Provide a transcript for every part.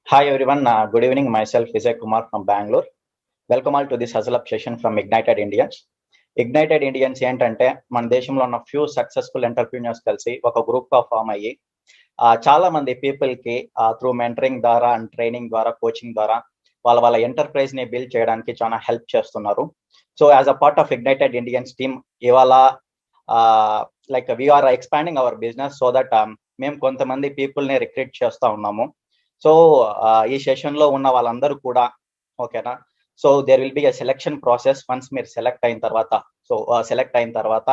Hi everyone, good evening. Myself Vijay Kumar from Bangalore. Welcome all to this Hustle Up session from Ignited Indians. Ignited Indians ఏంటంటే మన దేశంలో ఉన్న few successful entrepreneurs కలిసి ఒక group గా form అయ్యి చాలా మంది పీపుల్ కి త్రూ మెంటరింగ్ ద్వారా అండ్ ట్రైనింగ్ ద్వారా కోచింగ్ ద్వారా వాళ్ళ ఎంటర్ప్రైజ్ ని బిల్డ్ చేయడానికి చాలా హెల్ప్ చేస్తున్నారు. So as a part of ignited Indians team ఇవాళ like we are expanding our business so that మేము కొంతమంది పీపుల్ ని రిక్రూట్ చేస్తా ఉన్నాము. సో ఈ సెషన్ లో ఉన్న వాళ్ళందరూ కూడా ఓకేనా. So there will be a selection process. Once మీరు సెలెక్ట్ అయిన తర్వాత సెలెక్ట్ అయిన తర్వాత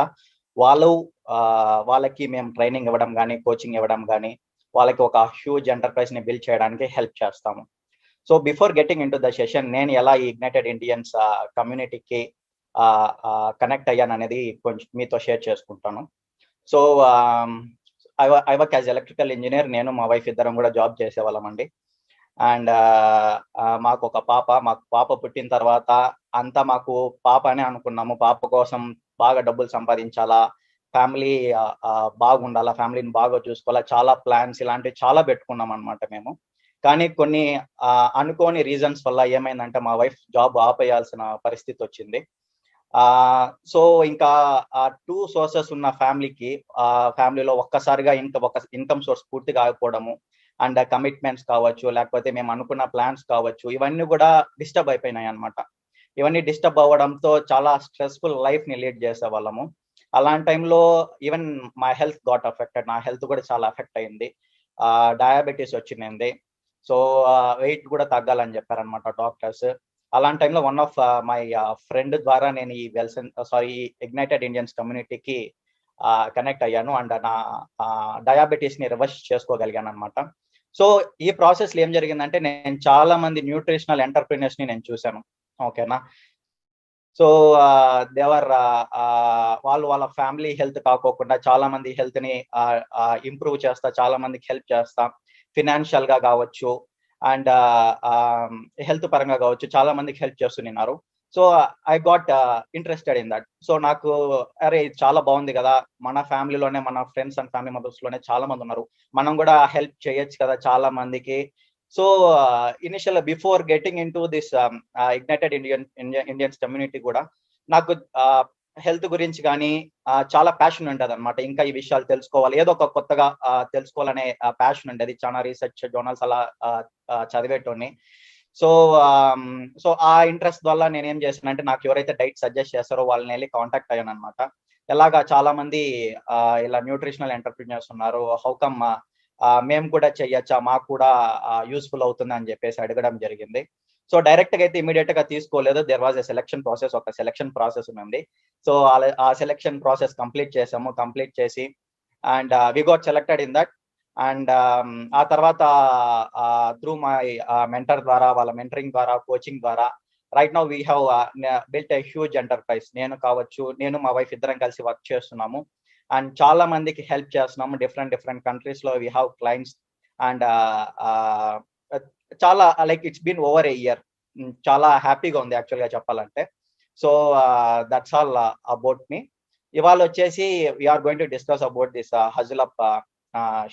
వాళ్ళకి మేము ట్రైనింగ్ ఇవ్వడం కానీ కోచింగ్ ఇవ్వడం కానీ వాళ్ళకి ఒక హ్యూజ్ ఎంటర్ప్రైజ్ ని బిల్డ్ చేయడానికి హెల్ప్ చేస్తాము. So before getting in to the session నేను ఎలా ఈ ఇగ్నైటెడ్ ఇండియన్స్ కమ్యూనిటీకి కనెక్ట్ అయ్యాను అనేది కొంచెం మీతో షేర్ చేసుకుంటాను. So I work as electrical engineer. నేను మా వైఫ్ ఇద్దరం కూడా జాబ్ చేసేవాళ్ళం అండి. అండ్ మాకు పాప పుట్టిన తర్వాత అంతా మాకు పాప అనే అనుకున్నాము. పాప కోసం బాగా డబ్బులు సంపాదించాలా, ఫ్యామిలీ బాగుండాలా, ఫ్యామిలీని బాగా చూసుకోవాలా, చాలా ప్లాన్స్ ఇలాంటివి చాలా పెట్టుకున్నాం అనమాట మేము. కానీ కొన్ని అనుకోని రీజన్స్ వల్ల ఏమైందంటే మా వైఫ్ జాబ్ ఆపేయాల్సిన పరిస్థితి వచ్చింది. సో ఇంకా 2 సోర్సెస్ ఉన్న ఫ్యామిలీలో ఒక్కసారిగా ఒక ఇన్కమ్ సోర్స్ పూర్తిగా ఆగిపోవడము అండ్ కమిట్మెంట్స్ కావచ్చు, లేకపోతే మేము అనుకున్న ప్లాన్స్ కావచ్చు, ఇవన్నీ కూడా డిస్టర్బ్ అయిపోయినాయి అనమాట. ఇవన్నీ డిస్టర్బ్ అవ్వడంతో చాలా స్ట్రెస్ఫుల్ లైఫ్ ని లీడ్ చేసే వాళ్ళము. అలాంటి టైంలో even my health got affected. నా హెల్త్ కూడా చాలా అఫెక్ట్ అయింది. డయాబెటీస్ వచ్చింది. సో వెయిట్ కూడా తగ్గాలని చెప్పారనమాట డాక్టర్స్. అలాంటి టైంలో వన్ ఆఫ్ మై ఫ్రెండ్ ద్వారా నేను ఈ ఇగ్నైటెడ్ ఇండియన్స్ కమ్యూనిటీకి కనెక్ట్ అయ్యాను అండ్ నా డయాబెటీస్ ని రివర్స్ చేసుకోగలిగాను అనమాట. సో ఈ ప్రాసెస్ లో ఏం జరిగిందంటే నేను చాలా మంది న్యూట్రిషనల్ ఎంటర్ప్రీనర్స్ ని నేను చూశాను. ఓకేనా. సో దేవర్ వాళ్ళ ఫ్యామిలీ హెల్త్ కాకోకుండా చాలా మంది హెల్త్ ని ఇంప్రూవ్ చేస్తా, చాలా మందికి హెల్ప్ చేస్తా, ఫినాన్షియల్ గా కావచ్చు అండ్ హెల్త్ పరంగా కావచ్చు, చాలా మందికి హెల్ప్ చేస్తున్నారు. So I got interested in that. So నాకు అరే ఇది చాలా బాగుంది కదా, మన ఫ్యామిలీలోనే మన ఫ్రెండ్స్ అండ్ ఫ్యామిలీ మెంబర్స్ లోనే చాలా మంది ఉన్నారు, మనం కూడా హెల్ప్ చేయొచ్చు కదా చాలా మందికి. So initial before getting in to this ignited Indians community కూడా నాకు హెల్త్ గురించి కానీ చాలా ప్యాషన్ ఉంటుంది అనమాట. ఇంకా ఈ విషయాలు తెలుసుకోవాలి, ఏదో ఒక కొత్తగా తెలుసుకోవాలనే ప్యాషన్ ఉండేది. చాలా రీసెర్చ్ జర్నల్స్ అలా చదివేటోని. సో ఆ ఇంట్రెస్ట్ వల్ల నేను ఏం చేశానంటే నాకు ఎవరైతే డైట్ సజెస్ట్ చేస్తారో వాళ్ళని వెళ్ళి కాంటాక్ట్ అయ్యాను అనమాట. ఎలాగా చాలా మంది ఇలా న్యూట్రిషనల్ ఎంటర్ప్రీనియర్స్ ఉన్నారు, హౌకమ్ మేము కూడా చెయ్యొచ్చా, మాకు కూడా యూస్ఫుల్ అవుతుంది అని చెప్పేసి అడగడం జరిగింది. సో డైరెక్ట్ గా అయితే ఇమీడియట్ గా తీసుకోలేదు. There was a selection process, ఒక సెలక్షన్ ప్రాసెస్ ఉంది. సో ఆ సెలక్షన్ ప్రాసెస్ కంప్లీట్ చేసి and we got selected in that. And ఆ తర్వాత త్రూ మై మెంటర్ ద్వారా, వాళ్ళ మెంటరింగ్ ద్వారా, కోచింగ్ ద్వారా right now we have built a huge enterprise. నేను మా వైఫ్ ఇద్దరం కలిసి వర్క్ చేస్తున్నాము అండ్ చాలా మందికి హెల్ప్ చేస్తున్నాము. డిఫరెంట్ కంట్రీస్ లో వీ హ్యావ్ క్లయింట్స్ అండ్ చాలా like it's been over a year. చాలా హ్యాపీగా ఉంది యాక్చువల్ గా చెప్పాలంటే. So that's all about me. ఇవాళ వచ్చేసి we are going to discuss about this hustle up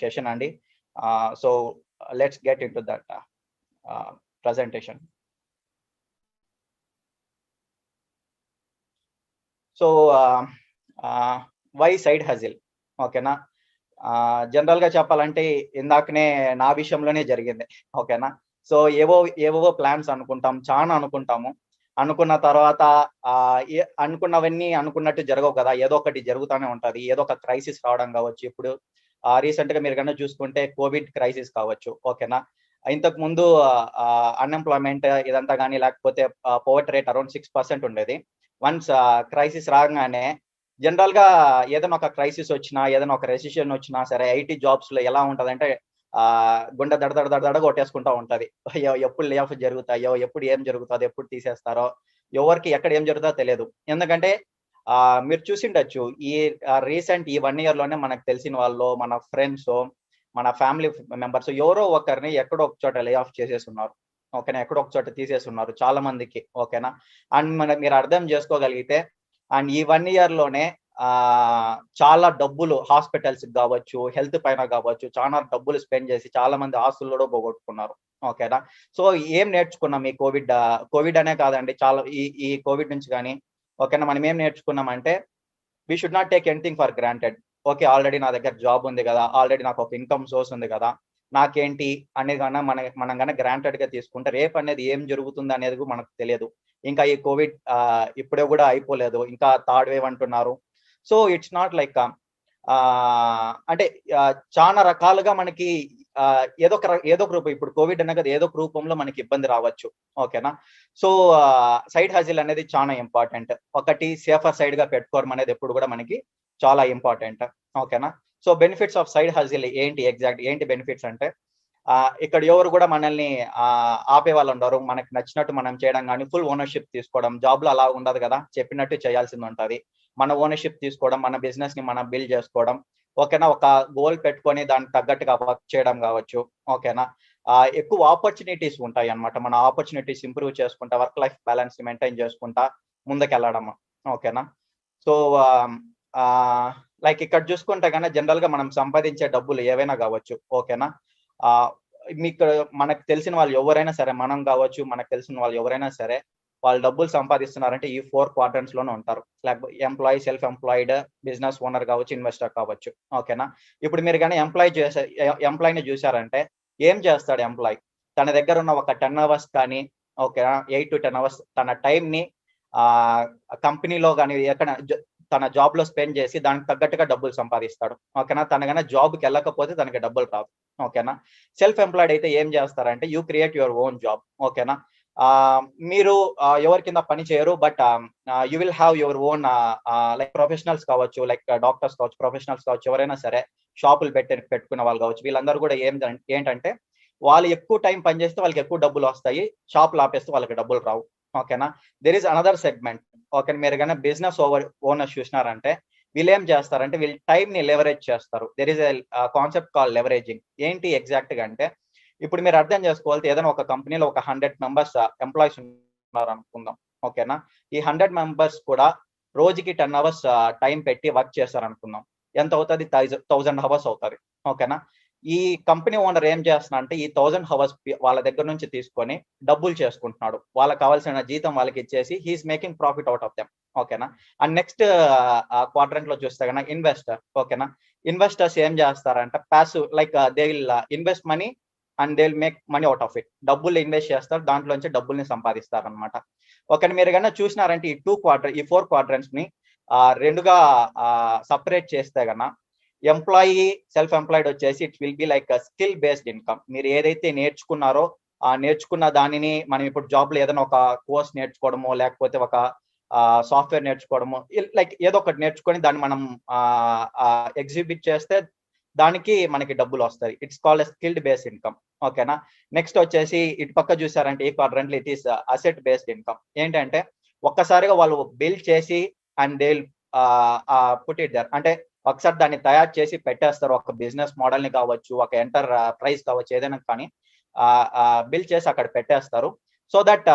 session అండి. So let's get in to that presentation. So why side hustle? ఓకేనా. General గా చెప్పాలంటే ఇందాకనే నా విషయంలోనే జరిగింది. ఓకేనా. సో ఏవో ప్లాన్స్ అనుకుంటాం, చాలా అనుకున్న తర్వాత అనుకున్నవన్నీ అనుకున్నట్టు జరగవు కదా, ఏదో ఒకటి జరుగుతూనే ఉంటది. ఏదో ఒక క్రైసిస్ రావడం కావచ్చు. ఇప్పుడు రీసెంట్ గా మీరు కన్నా చూసుకుంటే కోవిడ్ క్రైసిస్ కావచ్చు. ఓకేనా. ఇంతకు ముందు అన్ఎంప్లాయ్మెంట్ ఇదంతా కానీ, లేకపోతే పోవర్టీ రేట్ అరౌండ్ 6% ఉండేది. వన్స్ క్రైసిస్ రాగానే జనరల్ గా ఏదైనా ఒక క్రైసిస్ వచ్చినా, ఏదైనా ఒక రెసిషన్ వచ్చినా సరే ఐటీ జాబ్స్ లో ఎలా ఉంటదంటే గుండె దడ కొట్టేసుకుంటా ఉంటది. ఎప్పుడు లే ఆఫ్ జరుగుతాయో, ఎప్పుడు ఏం జరుగుతుందో, ఎప్పుడు తీసేస్తారో, ఎవరికి ఎక్కడ ఏం జరుగుతుందో తెలియదు. ఎందుకంటే మీరు చూసిండొచ్చు ఈ రీసెంట్ ఈ 1 year లోనే మనకు తెలిసిన వాళ్ళు, మన ఫ్రెండ్స్, మన ఫ్యామిలీ మెంబర్స్ ఎవరో ఒకరిని ఎక్కడో ఒక చోట లే ఆఫ్ చేసేస్తున్నారు. ఓకేనా. ఎక్కడో ఒక చోట తీసేస్తున్నారు చాలా మందికి. ఓకేనా. అండ్ మీరు అర్థం చేసుకోగలిగితే అండ్ ఈ 1 year లోనే చాలా డబ్బులు హాస్పిటల్స్‌కి గావచ్చు, హెల్త్ పైన గావచ్చు, చాలా డబ్బులు స్పెండ్ చేసి చాలా మంది ఆస్తులు కూడా పోగొట్టుకున్నారు. ఓకేనా? సో, ఏం నేర్చుకున్నాం ఈ కోవిడ్ అనే కాదండి. చాలా ఈ కోవిడ్ నుంచి గాని, ఓకేనా? మనం ఏం నేర్చుకున్నామంటే we should not take anything for granted. Okay. Already నా దగ్గర జాబ్ ఉంది గదా! ఆల్రెడీ నాకు ఒక ఇన్‌కమ్ సోర్స్ ఉంది గదా! నాకేంటి అనేది మనం గనక గ్రాంటెడ్‌గా తీసుకుంటే రేపనేది ఏం జరుగుతుందనేది కూడా మనకు తెలియదు. ఇంకా ఈ కోవిడ్ ఇప్పుడే గూడా అయిపోలేదు. ఇంకా థర్డ్ వేవ్ అంటున్నారు. సో, ఇట్స్ నాట్ లైక్ అంటే చానా రకాలుగా మనకి ఏదో ఒక రూపం ఇప్పుడు కోవిడ్ అనే కాదు ఏదో ఒక రూపంలో మనకి ఇబ్బంది రావచ్చు. ఓకేనా? సో, సైడ్ హజిల్ అనేది చానా ఇంపార్టెంట్. ఒకటి సేఫర్ సైడ్‌గా పెట్టుకోవడం అనేది ఎప్పుడు గూడా మనకి చాలా ఇంపార్టెంట్. ఓకేనా? సో, బెనిఫిట్స్ ఆఫ్ సైడ్ హజిల్ ఏంటి బెనిఫిట్స్ అంటే ఇక్కడ ఎవరు గూడా మనల్ని ఆపేవాళ్ళుండరు. మనకు నచ్చినట్టు మనం చేయడం గాని, ఫుల్ ఓనర్‌షిప్ తీసుకోవడం. జాబ్‌లో అలా ఉండదు గదా! చెప్పినట్టు చేయాల్సిందుంటది. మన ఓనర్‌షిప్ తీసుకోవడం, మన బిజినెస్‌ని మనం బిల్డ్ చేసుకోవడం. ఓకేనా? ఒక గోల్ పెట్టుకొని దానికి తగ్గట్టుగా వర్క్ చేయడం గావచ్చు. ఓకేనా? ఎక్కువ ఆపర్చునిటీస్ ఉంటాయన్నమాట. మన ఆపర్చునిటీస్ ఇంప్రూవ్ చేసుకుంటా, వర్క్ లైఫ్ బ్యాలన్స్ మెయింటైన్ చేసుకుంటా ముందుకెళ్ళడం. ఓకేనా? సో, ఆహ్, ఆహ్, లైక్ ఇక్కడ చూసుకుంటే గనక జనరల్‌గా మనం సంపాదించే డబ్బులు ఏవైనా గావచ్చు. ఓకేనా? ఆహ్, మీకు మనకు తెలిసిన వాళ్ళు ఎవరైనా సరే, మనం గావచ్చు, మనకు తెలిసిన వాళ్ళు ఎవరైనా సరే, వాళ్ళు డబ్బులు సంపాదిస్తున్నారంటే ఈ 4 క్వాడ్రంట్స్‌లోనే ఉంటారు. లేకపోతే employee, self employed, business owner కావచ్చు, ఇన్వెస్టర్ కావచ్చు. ఓకేనా? ఇప్పుడు మీరు గాని ఎంప్లాయిని చూసారంటే ఏం చేస్తాడు ఎంప్లాయీ? తన దగ్గర ఉన్న ఒక 10 అవర్స్ కానీ, ఓకేనా? 8-10 అవర్స్ తన టైమ్‌ని ఆహ్, కంపెనీలో గాని ఎక్కడ తన జాబ్‌లో స్పెండ్ చేసి దానికి తగ్గట్టుగా డబ్బులు సంపాదిస్తాడు. ఓకేనా? తను గాని జాబ్‌కెళ్ళకపోతే తనకి డబ్బులు రావు. ఓకేనా? సెల్ఫ్ ఎంప్లాయిడ్ అయితే ఏం చేస్తారంటే you create your own job. ఓకేనా? మీరు ఎవరి కింద పని చేయరు. But you will have your own like professionals కావచ్చు, లైక్ డాక్టర్స్ కావచ్చు, ప్రొఫెషనల్స్ కావచ్చు, ఎవరైనా సరే షాపులు పెట్టుకున్న వాళ్ళు కావచ్చు. వీళ్ళందరూ కూడా ఏంటంటే వాళ్ళు ఎక్కువ టైం పని చేస్తే వాళ్ళకి ఎక్కువ డబ్బులొస్తాయి. షాపులు ఆపేస్తే వాళ్ళకి డబ్బులు రావు. ఓకేనా? There is another segment. Okay. మీరు గనక బిజినెస్ ఓనర్స్ చూసినారంటే వీళ్ళేం చేస్తారంటే వీళ్ళు టైమ్‌ని లెవరేజ్ చేస్తారు. There is concept called leveraging. ఏంటి ఎగ్జాక్ట్‌గా అంటే ఇప్పుడు మీరు అర్థం చేసుకోవాలి ఏదైనా ఒక కంపెనీలో ఒక 100 మెంబర్స్ ఎంప్లాయీస్ ఉన్నారనుకుందాం. ఓకేనా? ఈ 100 మెంబర్స్ కూడా రోజుకి 10 అవర్స్ టైం పెట్టి వర్క్ చేశారనుకుందాం. ఎంతవుతది? 1000 హవర్స్ అవుతది. ఓకేనా? ఈ కంపెనీ ఓనర్ ఏం చేస్తున్నాడంటే ఈ 1000 హవర్స్ వాళ్ళ దగ్గర నుంచి తీసుకొని డబ్బులు చేసుకుంటున్నాడు. వాళ్ళకి కావాల్సిన జీతం వాళ్ళకిచ్చేసి he is making profit out of them. ఓకేనా? అండ్ నెక్స్ట్ క్వాడ్రంట్‌లో చూస్తే గనక ఇన్వెస్టర్. ఓకేనా? ఇన్వెస్టర్స్ ఏం చేస్తారంటే passive like they will invest money and they will make money out of it. డబ్బులు ఇన్వెస్ట్ చేస్తారు. దాంట్లోంచి డబ్బుల్ని సంపాదిస్తారనమాట. ఓకే. మీరు గనక చూసినారంటే ఈ 4 క్వాడ్రంట్స్‌ని 2గా సెపరేట్ చేస్తే ఎంప్లాయీ, సెల్ఫ్ ఎంప్లాయిడ్ వచ్చేసి it will be like skill based income. మీరు ఏదైతే నేర్చుకున్నారో, ఆ నేర్చుకున్న దానిని మనం ఇప్పుడు జాబ్‌లో ఏదైనా ఒక కోర్స్ నేర్చుకోవడమో, లేకపోతే ఒక సాఫ్ట్‌వేర్ నేర్చుకోవడమో, లైక్ ఏదో ఒకటి నేర్చుకొని దాన్ని మనం ఎగ్జిబిట్ చేస్తే దానికి మనకి డబ్బులొస్తాయి. It's called skilled based income. ఓకేనా? నెక్స్ట్ వచ్చేసి ఇటు పక్క చూసారంటే ఈ క్వాడ్రంట్‌లో it is asset based income. ఏంటంటే ఒక్కసారిగా వాళ్ళు బిల్డ్ చేసి and they will put it there. అంటే ఒకసారి దాన్ని తయారు చేసి పెట్టేస్తారు. ఒక బిజినెస్ మోడల్‌ని కావచ్చు, ఒక ప్రైజ్ కావచ్చు ఏదైనా కానీ బిల్డ్ చేసి అక్కడ పెట్టేస్తారు. సో దట్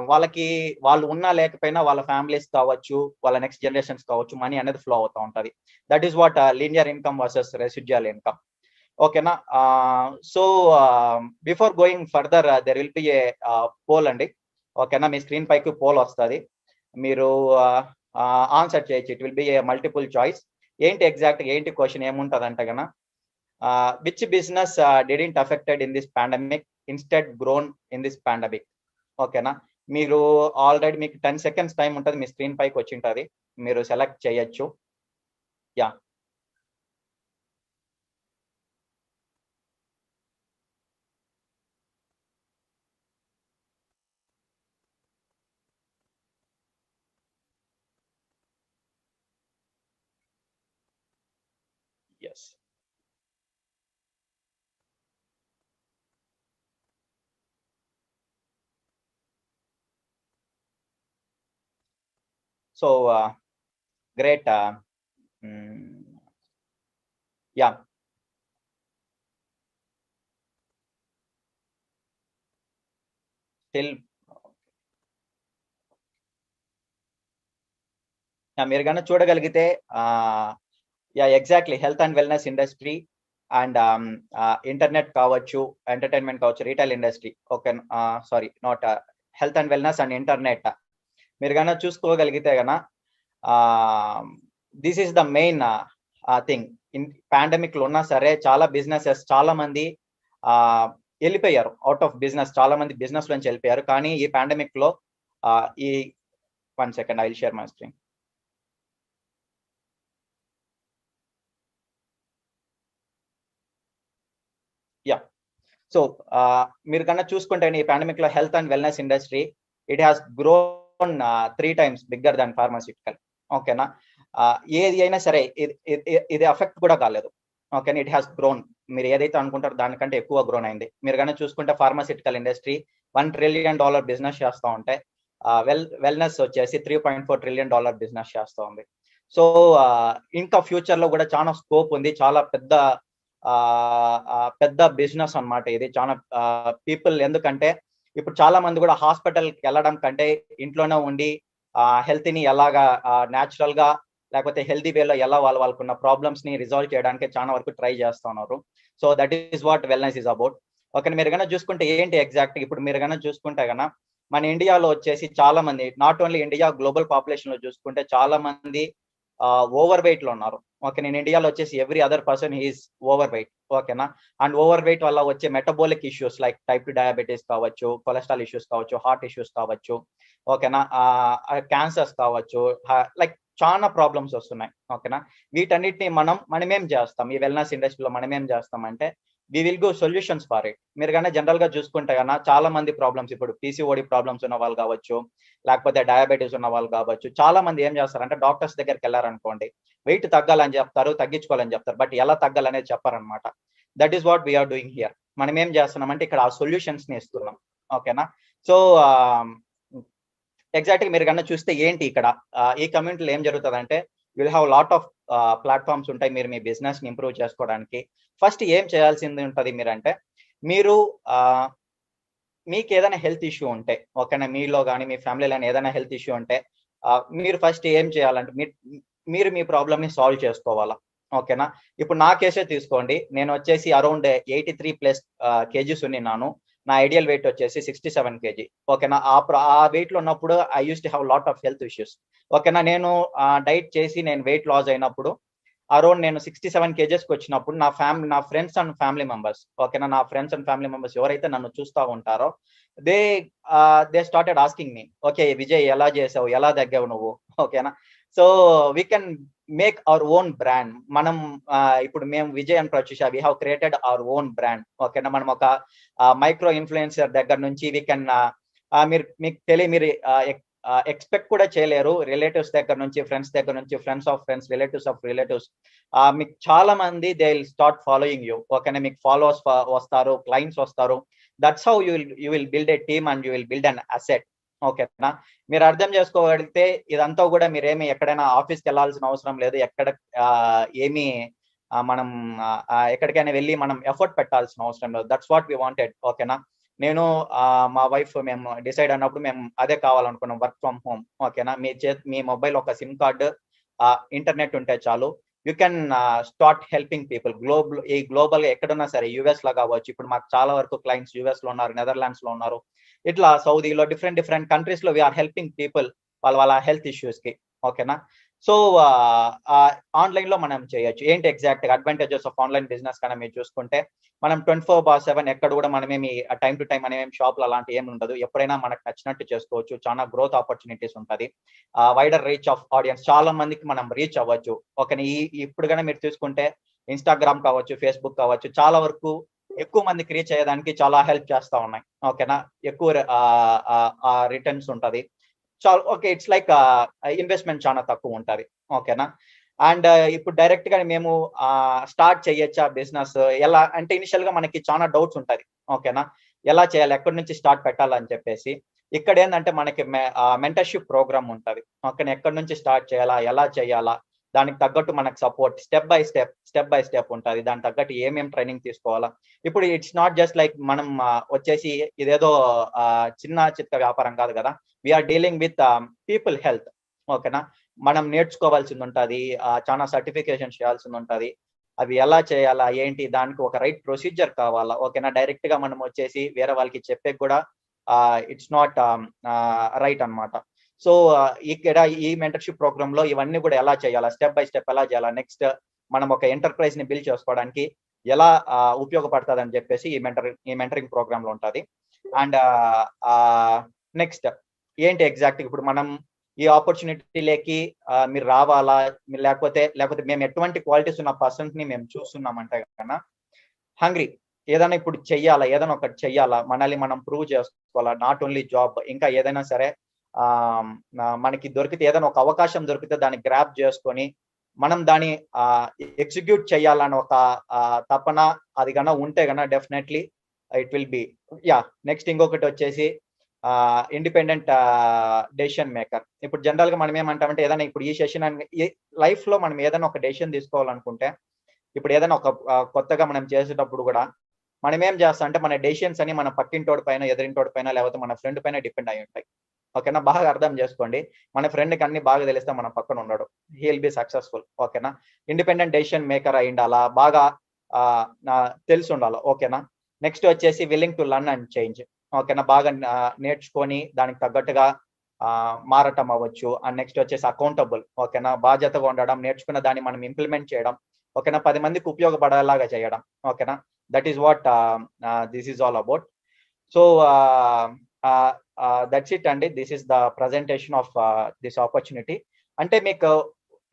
వాళ్ళకి వాళ్ళు ఉన్నా లేకపోయినా వాళ్ళ ఫ్యామిలీస్ కావచ్చు, వాళ్ళ నెక్స్ట్ జనరేషన్స్ కావచ్చు మనీ అనేది ఫ్లో అవుతా ఉంటది. That is what linear income versus residual income. ఓకేనా? So, before going further there will be a poll అండి. ఓకేనా? మీ స్క్రీన్ పైకి పోల్ వస్తది. మీరు ఆన్సర్ చేయొచ్చు. It will be a multiple choice. ఏంటి క్వెషన్ ఏముంటదంటే which business didn't affected in this pandemic instead grown in this pandemic. ఓకేనా? మీరు ఆల్రెడీ మీకు 10 సెకండ్స్ టైమ్ ఉంటది. మీ స్క్రీన్ పైకి వచ్చింటది. మీరు సెలెక్ట్ చేయొచ్చు. యాహ్! యెస్. So, great. హ్మ్. యాహ్! స్టిల్ మీరు కన్నా చూడగలిగితే exactly health and wellness industry and internet కావచ్చు, ఎంటర్టైన్మెంట్ కావచ్చు, retail industry, okay, sorry, not health and wellness and internet. మీరు కన్నా చూసుకోగలిగితే గన this is the main thing. Pandemic లో ఉన్నా సరే చాలా బిజినెసెస్, చాలా మంది వెళ్ళిపోయారు అవుట్ ఆఫ్ బిజినెస్, చాలా మంది బిజినెస్ నుంచి వెళ్ళిపోయారు. కానీ ఈ పాండమిక్ లో ఈ 1 second, I will share my screen. Yeah, so మీరు కన్నా చూసుకుంటే ఈ పాండమిక్ లో health and wellness industry it has grown 3 times bigger than pharmaceutical. ఓకేనా, ఏది అయినా సరే ఇది అఫెక్ట్ కూడా కాలేదు. ఓకేనా, ఇట్ హ్యాస్ గ్రోన్. మీరు ఏదైతే అనుకుంటారో దానికంటే ఎక్కువ గ్రోన్ అయింది. మీరు కన్నా చూసుకుంటే ఫార్మాసిటికల్ ఇండస్ట్రీ $1 trillion బిజినెస్ చేస్తూ ఉంటే వెల్నెస్ వచ్చేసి $3.4 trillion బిజినెస్ చేస్తూ ఉంది. సో ఇంకా ఫ్యూచర్ లో కూడా చాలా స్కోప్ ఉంది. చాలా పెద్ద బిజినెస్ అన్నమాట ఇది. చాలా పీపుల్, ఎందుకంటే ఇప్పుడు చాలా మంది కూడా హాస్పిటల్కి వెళ్ళడం కంటే ఇంట్లోనే ఉండి హెల్త్ ని ఎలాగా న్యాచురల్ గా లేకపోతే హెల్తీ వేలో ఎలా వాళ్ళకున్న ప్రాబ్లమ్స్ ని రిజాల్వ్ చేయడానికి చాలా వరకు ట్రై చేస్తున్నారు. So that is what wellness is about. Okay, మీరు కన్నా చూసుకుంటే ఏంటి ఎగ్జాక్ట్, ఇప్పుడు మీరు కన్నా చూసుకుంటే కన్నా మన ఇండియాలో వచ్చేసి చాలా మంది, not only India, global population లో చూసుకుంటే చాలా మంది ఓవర్ వెయిట్ లో ఉన్నారు. ఓకే, నేను ఇండియాలో వచ్చేసి every other person is over weight. ఓకేనా, అండ్ ఓవర్ వెయిట్ వల్ల వచ్చే metabolic issues like type 2 diabetes కావచ్చు, కొలెస్ట్రాల్ ఇష్యూస్ కావచ్చు, హార్ట్ ఇష్యూస్ కావచ్చు, ఓకేనా, క్యాన్సర్స్ కావచ్చు, లైక్ చాలా ప్రాబ్లమ్స్ వస్తున్నాయి. ఓకేనా, వీటన్నిటిని మనమేం చేస్తాం ఈ వెల్నెస్ ఇండస్ట్రీలో, మనమేం చేస్తామంటే we will go solutions for it. మీరు కన్నా జనరల్ గా చూసుకుంటే కన్నా చాలా మంది ప్రాబ్లమ్స్, ఇప్పుడు పీసీఓడి ప్రాబ్లమ్స్ ఉన్న వాళ్ళు కావచ్చు, లేకపోతే డయాబెటీస్ ఉన్న వాళ్ళు కావచ్చు, చాలా మంది ఏం చేస్తారంటే డాక్టర్స్ దగ్గరికి వెళ్ళారనుకోండి, వెయిట్ తగ్గాలని చెప్తారు, తగ్గించుకోవాలని చెప్తారు, బట్ ఎలా తగ్గాలనేది చెప్పారనమాట. That is what we are doing here. మనం ఏం చేస్తున్నామంటే ఇక్కడ ఆ సొల్యూషన్స్ ని ఇస్తున్నాం. ఓకేనా, సో ఎగ్జాక్ట్గా మీరు కన్నా చూస్తే ఏంటి ఇక్కడ ఈ కమ్యూనిటీలో ఏం జరుగుతుందంటే will have lot of platforms ఉంటాయి మీరు మీ బిజినెస్ ని ఇంప్రూవ్ చేసుకోవడానికి. ఫస్ట్ ఏం చేయాల్సింది ఉంటుంది మీరంటే, మీరు మీకు ఏదైనా హెల్త్ ఇష్యూ ఉంటే, ఓకేనా, మీలో కానీ మీ ఫ్యామిలీలో ఏదైనా హెల్త్ ఇష్యూ ఉంటే మీరు ఫస్ట్ ఏం చేయాలంటే మీరు మీ ప్రాబ్లమ్ ని సాల్వ్ చేసుకోవాలా. ఓకేనా, ఇప్పుడు నా కేసే తీసుకోండి, నేను వచ్చేసి అరౌండ్ 83+ kgs ఉన్నాను. నా ఐడియల్ వెయిట్ వచ్చేసి 67 kg. ఓకేనా, ఆ వెయిట్ లో ఉన్నప్పుడు I use to have lot of health issues. ఓకేనా, నేను డైట్ చేసి నేను వెయిట్ లాస్ అయినప్పుడు అరౌండ్ నేను 67 kgs వచ్చినప్పుడు నా ఫ్రెండ్స్ అండ్ ఫ్యామిలీ మెంబర్స్, ఓకేనా, నా ఫ్రెండ్స్ అండ్ ఫ్యామిలీ మెంబర్స్ ఎవరైతే నన్ను చూస్తూ ఉంటారో they started asking me, okay Vijay ఎలా చేసావు, ఎలా తగ్గావు నువ్వు. ఓకేనా, so we can make our own brand. మనం ఇప్పుడు మేము Vijay and Pratyusha we have created our own brand. ఓకేనా, మనం ఒక మైక్రో ఇన్ఫ్లుయెన్సర్ దగ్గర నుంచి వీ కెన్ మీరు ఎక్స్పెక్ట్ కూడా చేయలేరు, రిలేటివ్స్ దగ్గర నుంచి, ఫ్రెండ్స్ దగ్గర నుంచి, friends of friends, relatives of relatives, మీకు చాలా మంది they will start following you. ఓకేనా, మీకు ఫాలోవర్స్ వస్తారు, క్లయింట్స్ వస్తారు. That's how you will build a team and you will build an asset. ఓకేనా, మీరు అర్థం చేసుకోగలిగితే ఇదంతా కూడా మీరేమి ఎక్కడైనా ఆఫీస్కి వెళ్ళాల్సిన అవసరం లేదు, ఏమి మనం ఎక్కడికైనా వెళ్ళి మనం ఎఫర్ట్ పెట్టాల్సిన అవసరం లేదు. That's what we wanted. ఓకేనా, నేను మా వైఫ్ మేము డిసైడ్ అయినప్పుడు మేము అదే కావాలనుకున్నాం, వర్క్ ఫ్రమ్ హోమ్. ఓకేనా, మీ మొబైల్ ఒక సిమ్ కార్డు, ఇంటర్నెట్ ఉంటే చాలు, you can start helping people global గా ఎక్కడున్నా సరే, యుఎస్ లో కావచ్చు, ఇప్పుడు మాకు చాలా వరకు క్లయింట్స్ యుఎస్ లో ఉన్నారు, నెదర్లాండ్స్ లో ఉన్నారు, ఇట్లా సౌదీలో డిఫరెంట్ కంట్రీస్ లో వీఆర్ హెల్పింగ్ పీపుల్ వాళ్ళ హెల్త్ ఇష్యూస్ కి. ఓకేనా, సో ఆన్లైన్ లో మనం చేయొచ్చు. ఏంటి exact advantages of online business కన్నా మీరు చూసుకుంటే, మనం 24/7 ఎక్కడ కూడా మనమేమి టైం టు టైం అనేమి షాపులు అలాంటి ఏమి ఉండదు, ఎప్పుడైనా మనకు నచ్చినట్టు చేసుకోవచ్చు, చాలా గ్రోత్ ఆపర్చునిటీస్ ఉంటుంది, వైడర్ రీచ్ ఆఫ్ ఆడియన్స్, చాలా మందికి మనం రీచ్ అవ్వచ్చు. ఓకేనా, ఇప్పుడు కానీ మీరు చూసుకుంటే ఇన్స్టాగ్రామ్ కావచ్చు, ఫేస్బుక్ కావచ్చు, చాలా వరకు ఎక్కువ మందికి రీచ్ అయ్యేదానికి చాలా హెల్ప్ చేస్తా ఉన్నాయి. ఓకేనా, ఎక్కువ రిటర్న్స్ ఉంటది. చాలా ఓకే, ఇట్స్ లైక్ ఇన్వెస్ట్మెంట్ చాలా తక్కువ ఉంటది. ఓకేనా, అండ్ ఇప్పుడు డైరెక్ట్ గా మేము స్టార్ట్ చేయొచ్చా బిజినెస్, ఎలా అంటే ఇనిషియల్ గా మనకి చాలా డౌట్స్ ఉంటది. ఓకేనా, ఎలా చేయాలి, ఎక్కడి నుంచి స్టార్ట్ పెట్టాలని చెప్పేసి. ఇక్కడ ఏంటంటే మనకి మెంటర్షిప్ ప్రోగ్రామ్ ఉంటది. ఓకేనా, ఎక్కడి నుంచి స్టార్ట్ చేయాలా, ఎలా చేయాలా, దానికి తగ్గట్టు మనకు సపోర్ట్ స్టెప్ బై స్టెప్ ఉంటుంది. దానికి తగ్గట్టు ఏమేమి ట్రైనింగ్ తీసుకోవాలా. ఇప్పుడు ఇట్స్ నాట్ జస్ట్ లైక్ మనం వచ్చేసి ఇదేదో చిన్న చిత్త వ్యాపారం కాదు కదా, we are dealing with people health. ఓకేనా, మనం నేర్చుకోవాల్సింది ఉంటుంది, చాలా సర్టిఫికేషన్ చేయాల్సింది ఉంటుంది. అవి ఎలా చేయాలా ఏంటి దానికి ఒక రైట్ ప్రొసీజర్ కావాలా. ఓకేనా, డైరెక్ట్ గా మనం వచ్చేసి వేరే వాళ్ళకి చెప్పే కూడా ఇట్స్ నాట్ రైట్ అన్నమాట. సో ఇక్కడ ఈ మెంటర్షిప్ ప్రోగ్రామ్ లో ఇవన్నీ కూడా ఎలా చేయాలా, స్టెప్ బై స్టెప్ ఎలా చేయాలా, నెక్స్ట్ మనం ఒక ఎంటర్ప్రైజ్ ని బిల్డ్ చేసుకోవడానికి ఎలా ఉపయోగపడుతుంది అని చెప్పేసి ఈ మెంటరింగ్ ప్రోగ్రామ్ లో ఉంటుంది. అండ్ నెక్స్ట్ ఏంటి ఎగ్జాక్ట్ ఇప్పుడు మనం ఈ ఆపర్చునిటీలోకి మీరు రావాలా, లేకపోతే మేము ఎటువంటి క్వాలిటీస్ ఉన్న పర్సన్స్ ని మేము చూస్తున్నామంటే కన్నా హంగ్రీ, ఏదైనా ఇప్పుడు చెయ్యాలా, ఏదైనా ఒకటి చెయ్యాలా, మనల్ని మనం ప్రూవ్ చేసుకోవాలా, నాట్ ఓన్లీ జాబ్, ఇంకా ఏదైనా సరే మనకి దొరికితే ఏదైనా ఒక అవకాశం దొరికితే దాన్ని గ్రాప్ చేసుకొని మనం దాన్ని ఎగ్జిక్యూట్ చేయాలని ఒక తపన అది కన్నా ఉంటే కన్నా definitely it will B next ఇంకొకటి వచ్చేసి ఇండిపెండెంట్ డెసిషన్ మేకర్. ఇప్పుడు జనరల్ గా మనం ఏమంటామంటే ఏదైనా ఇప్పుడు ఈ సెషన్ లైఫ్ లో మనం ఏదైనా ఒక డెసిషన్ తీసుకోవాలనుకుంటే ఇప్పుడు ఏదైనా ఒక కొత్తగా మనం చేసేటప్పుడు కూడా మనం ఏం చేస్తాం అంటే మన డెసిషన్స్ అని మన పక్కింటోడి పైన, ఎదురింటోడి పైన, లేకపోతే మన ఫ్రెండ్ పైన డిపెండ్ అయి ఉంటాయి. ఓకేనా, బాగా అర్థం చేసుకోండి. మన ఫ్రెండ్ కి అన్ని బాగా తెలిస్తే మన పక్కన ఉన్నాడు, హీ విల్ బి సక్సెస్ఫుల్. ఓకేనా, ఇండిపెండెంట్ డెసిషన్ మేకర్ అయి ఉండాలా, బాగా తెలిసి ఉండాలి. ఓకేనా, నెక్స్ట్ వచ్చేసి willing to learn and change. ఓకేనా, బాగా నేర్చుకొని దానికి తగ్గట్టుగా మారటం అవ్వచ్చు. అండ్ నెక్స్ట్ వచ్చేసి అకౌంటబుల్. ఓకేనా, బాధ్యతగా ఉండడం, నేర్చుకున్న దాన్ని మనం ఇంప్లిమెంట్ చేయడం. ఓకేనా, 10 మందికి ఉపయోగపడేలాగా చేయడం. ఓకేనా, that is what this is all about. So that's it అండి. This is the presentation of this opportunity. అంటే మీకు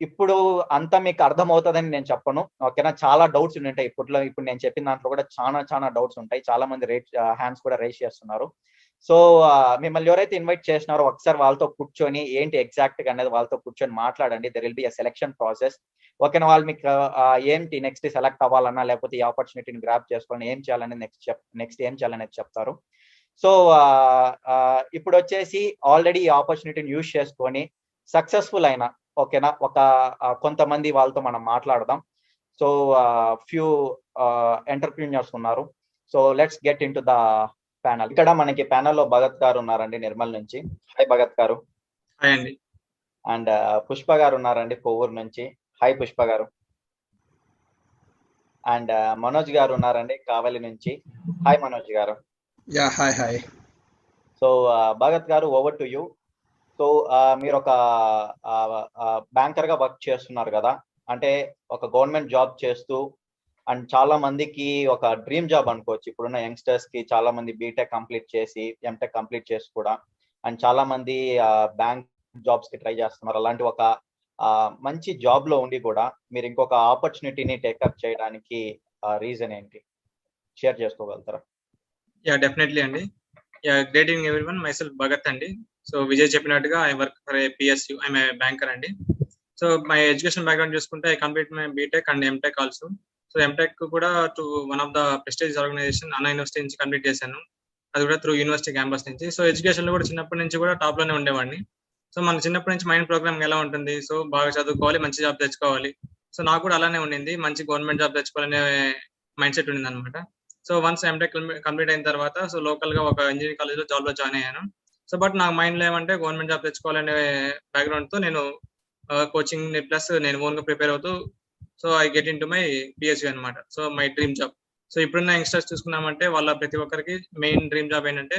ఇప్పుడు అంతా మీకు అర్థమవుతుందని నేను చెప్పను. ఓకేనా, చాలా డౌట్స్ ఉంటాయి ఇప్పుడు నేను చెప్పిన దాంట్లో కూడా చాలా డౌట్స్ ఉంటాయి. చాలా మంది హ్యాండ్స్ కూడా రేస్ చేస్తున్నారు. సో మిమ్మల్ని ఎవరైతే ఇన్వైట్ చేసినారో ఒకసారి వాళ్ళతో కూర్చొని ఏంటి ఎగ్జాక్ట్ గా అనేది వాళ్ళతో కూర్చొని మాట్లాడండి. There will be a selection process. ఓకేనా, వాళ్ళు మీకు ఏంటి నెక్స్ట్ సెలెక్ట్ అవ్వాలన్నా లేకపోతే ఈ ఆపర్చునిటీని గ్రాప్ చేసుకొని ఏం చేయాలని నెక్స్ట్ ఏం చేయాలనేది చెప్తారు. సో ఇప్పుడు వచ్చేసి ఆల్రెడీ ఈ ఆపర్చునిటీని యూజ్ చేసుకొని సక్సెస్ఫుల్ అయిన ఓకేనా ఒక కొంతమంది వాళ్ళతో మనం మాట్లాడదాం. సో ఫ్యూ ఎంటర్‌ప్రెన్యూర్స్ ఉన్నారు. So let's get into the panel. ఇక్కడ మనకి ప్యానెల్లో భగత్ గారు ఉన్నారండి నిర్మల్ నుంచి. హాయ్ భగత్ గారు. హాయ్ అండి. అండ్ పుష్ప గారు ఉన్నారండి కొవ్వూరు నుంచి. హాయ్ పుష్ప గారు. అండ్ మనోజ్ గారు ఉన్నారండి కావలి నుంచి. హాయ్ మనోజ్ గారు. Yeah hi. సో భగత్ గారు, ఓవర్ టు యూ. సో మీరు ఒక బ్యాంకర్ గా వర్క్ చేస్తున్నారు కదా, అంటే ఒక గవర్నమెంట్ జాబ్ చేస్తూ అండ్ చాలా మందికి ఒక డ్రీమ్ జాబ్ అనుకోవచ్చు. ఇప్పుడున్న యంగ్స్టర్స్ కి చాలా మంది బీటెక్ కంప్లీట్ చేసి ఎంటెక్ కంప్లీట్ చేసి కూడా అండ్ చాలా మంది బ్యాంక్ జాబ్స్ కి ట్రై చేస్తున్నారు. అలాంటి ఒక మంచి జాబ్ లో ఉండి కూడా మీరు ఇంకొక ఆపర్చునిటీని టేకప్ చేయడానికి రీజన్ ఏంటి, షేర్ చేసుకోగలుగుతారా? యా డెఫినెట్లీ అండి. Yeah great evening everyone. My self Bhagat అండి. సో విజయ్ చెప్పినట్టుగా I work for a PSU. I'm a banker అండి. సో మై ఎడ్యుకేషన్ బ్యాక్గ్రౌండ్ చూసుకుంటే I complete my BTech and MTech also. So MTech కూడా to one of the prestige organisation Anna University నుంచి complete చేశాను. అది కూడా through university campus నుంచి. So education లో కూడా చిన్నప్పటి నుంచి కూడా టాప్ లోనే ఉండేవాడిని. సో మన చిన్నప్పటి నుంచి మైండ్ ప్రోగ్రామ్ ఎలా ఉంటుంది, సో బాగా చదువుకోవాలి, మంచి జాబ్ తెచ్చుకోవాలి. సో నాకు కూడా అలానే ఉండింది, మంచి గవర్నమెంట్ జాబ్ తెచ్చుకోవాలనే మైండ్ సెట్ ఉండింది అనమాట. సో వన్స్ ఎంటెక్ కంప్లీట్ అయిన తర్వాత సో లోకల్ గా ఒక ఇంజనీరింగ్ కాలేజ్ లో జాబ్ లో జాయిన్ అయ్యాను. సో బట్ నాకు మైండ్ లో ఏమంటే గవర్నమెంట్ జాబ్ తెచ్చుకోవాలనే బ్యాక్గ్రౌండ్ తో నేను కోచింగ్ ప్లస్ నేను ఓన్ గా ప్రిపేర్ అవుతూ so I get in to my PSU అనమాట. So my dream job. So ఇప్పుడున్న యంగ్స్టర్స్ చూసుకున్నామంటే వాళ్ళ ప్రతి ఒక్కరికి మెయిన్ డ్రీమ్ జాబ్ ఏంటంటే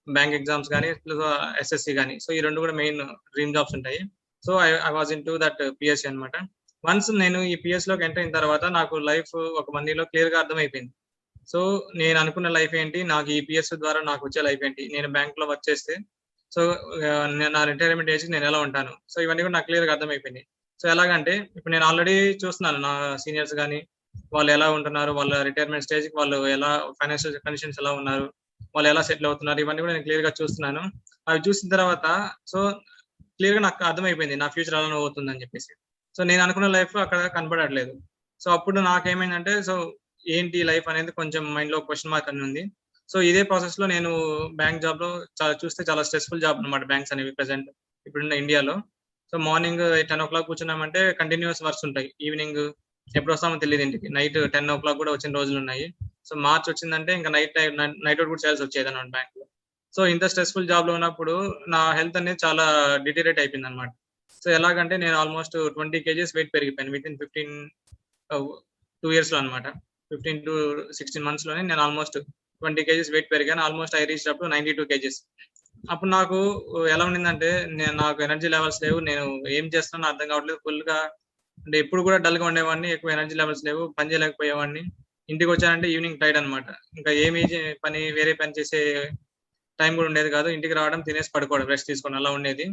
బ్యాంక్ ఎగ్జామ్స్ కానీ ఎస్ఎస్సి కానీ. సో ఈ రెండు కూడా మెయిన్ డ్రీమ్ జాబ్స్ ఉంటాయి. So I was in to that PSC అనమాట. వన్స్ నేను ఈ పిఎస్ లోకి ఎంటర్ అయిన తర్వాత నాకు లైఫ్ ఒక 1 year లో క్లియర్ గా అర్థమైపోయింది. సో నేను అనుకున్న లైఫ్ ఏంటి, నాకు ఈ పిఎస్ ద్వారా నాకు వచ్చే లైఫ్ ఏంటి, నేను బ్యాంక్ లో వర్క్ చేస్తే సో నా రిటైర్మెంట్ ఏజ్ నేను ఎలా ఉంటాను, సో ఇవన్నీ కూడా నాకు క్లియర్ గా అర్థమైపోయింది. సో ఎలాగంటే ఇప్పుడు నేను ఆల్రెడీ చూస్తున్నాను నా సీనియర్స్ కానీ వాళ్ళు ఎలా ఉంటున్నారు, వాళ్ళ రిటైర్మెంట్ స్టేజ్ కి వాళ్ళు ఎలా ఫైనాన్షియల్ కండిషన్స్ ఎలా ఉన్నారు, వాళ్ళు ఎలా సెటిల్ అవుతున్నారు, ఇవన్నీ కూడా నేను క్లియర్ గా చూస్తున్నాను. అవి చూసిన తర్వాత సో క్లియర్ గా నాకు అర్థమైపోయింది నా ఫ్యూచర్ ఎలా అవుతుందని చెప్పేసి. సో నేను అనుకున్న లైఫ్ అక్కడ కనపడట్లేదు. సో అప్పుడు నాకేమైందంటే సో ఏంటి లైఫ్ అనేది కొంచెం మైండ్ లో క్వశ్చన్ మార్క్ అని ఉంది. సో ఇదే ప్రాసెస్ లో నేను బ్యాంక్ జాబ్ లో చూస్తే చాలా స్ట్రెస్ఫుల్ జాబ్ అనమాట బ్యాంక్స్ అనేవి ప్రెసెంట్ ఇప్పుడున్న ఇండియాలో. సో మార్నింగ్ 10 o'clock కూర్చున్నామంటే కంటిన్యూస్ వర్క్స్ ఉంటాయి. ఈవినింగ్ ఎప్పుడు వస్తామో తెలియదు ఇంటికి. నైట్ 10 o'clock కూడా వచ్చిన రోజులు ఉన్నాయి. సో మార్చ్ వచ్చిందంటే ఇంకా నైట్ అవుట్ కూడా చేయాల్సి వచ్చేది అనమాట బ్యాంక్ లో. సో ఇంత స్ట్రెస్ఫుల్ జాబ్ లో ఉన్నప్పుడు నా హెల్త్ అనేది చాలా డిటీరేట్ అయిపోయింది అనమాట. సో ఎలాగంటే నేను ఆల్మోస్ట్ 20 kgs వెయిట్ పెరిగిపోయాను విత్ ఇన్ 2 years లో అనమాట. 15 to 16 months లోనే నేను ఆల్మోస్ట్ 20 kgs వెయిట్ పెరిగాను. Almost I reach up to 92 kgs. అప్పుడు నాకు ఎలా ఉండిందంటే నాకు ఎనర్జీ లెవెల్స్ లేవు. నేను ఏం చేస్తున్నానో అర్థం కావట్లేదు. ఫుల్‌గా అంటే ఎప్పుడు కూడా డల్‌గా ఉండేవాడిని. ఎక్కువ ఎనర్జీ లెవెల్స్ లేవు. పని చేయలేకపోయేవాడిని. ఇంటికొచ్చానంటే ఈవినింగ్ టైర్డ్ అనమాట. ఇంకా ఏమి వేరే పని చేసే టైం కూడా ఉండేది కాదు. ఇంటికి రావడం, తినేసి పడుకోవడం, రెస్ట్ తీసుకోవడం అలా ఉండేది.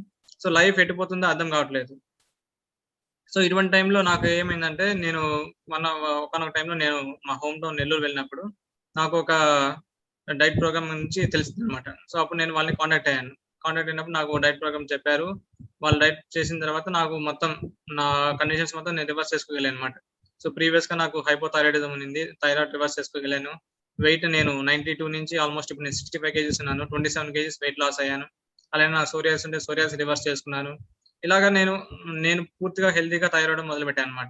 సో లైఫ్ ఎటుపోతుందో అర్థం కావట్లేదు. సో ఇటువంటి టైంలో నాకు ఏమైందంటే నేను ఒకానొక టైంలో నేను మా హోమ్ టౌన్ నెల్లూరు వెళ్ళినప్పుడు నాకు ఒక డైట్ ప్రోగ్రామ్ నుంచి తెలిసిందనమాట. సో అప్పుడు నేను వాళ్ళని కాంటాక్ట్ అయ్యాను. కాంటాక్ట్ అయినప్పుడు నాకు డైట్ ప్రోగ్రామ్ చెప్పారు. వాళ్ళు డైట్ చేసిన తర్వాత నాకు మొత్తం నా కండిషన్స్ మొత్తం నేను రివర్స్ చేసుకోగలిగాను అనమాట. సో ప్రీవియస్‌గా నాకు హైపోథైరాయిడిజం ఉన్నింది. Thyroid reverse చేసుకోగలిగాను. వెయిట్ నేను 92 నుంచి ఆల్మోస్ట్ ఇప్పుడు నేను 65 కేజీస్ ఉన్నాను. 27 కేజీస్ వెయిట్ లాస్ అయ్యాను. అలానే నాకు సోరియాసిస్ ఉంటే సోరియాసిస్ రివర్స్ చేసుకున్నాను. ఇలాగ నేను పూర్తిగా హెల్తీగా తయారవ్వడం మొదలుపెట్టాను అనమాట.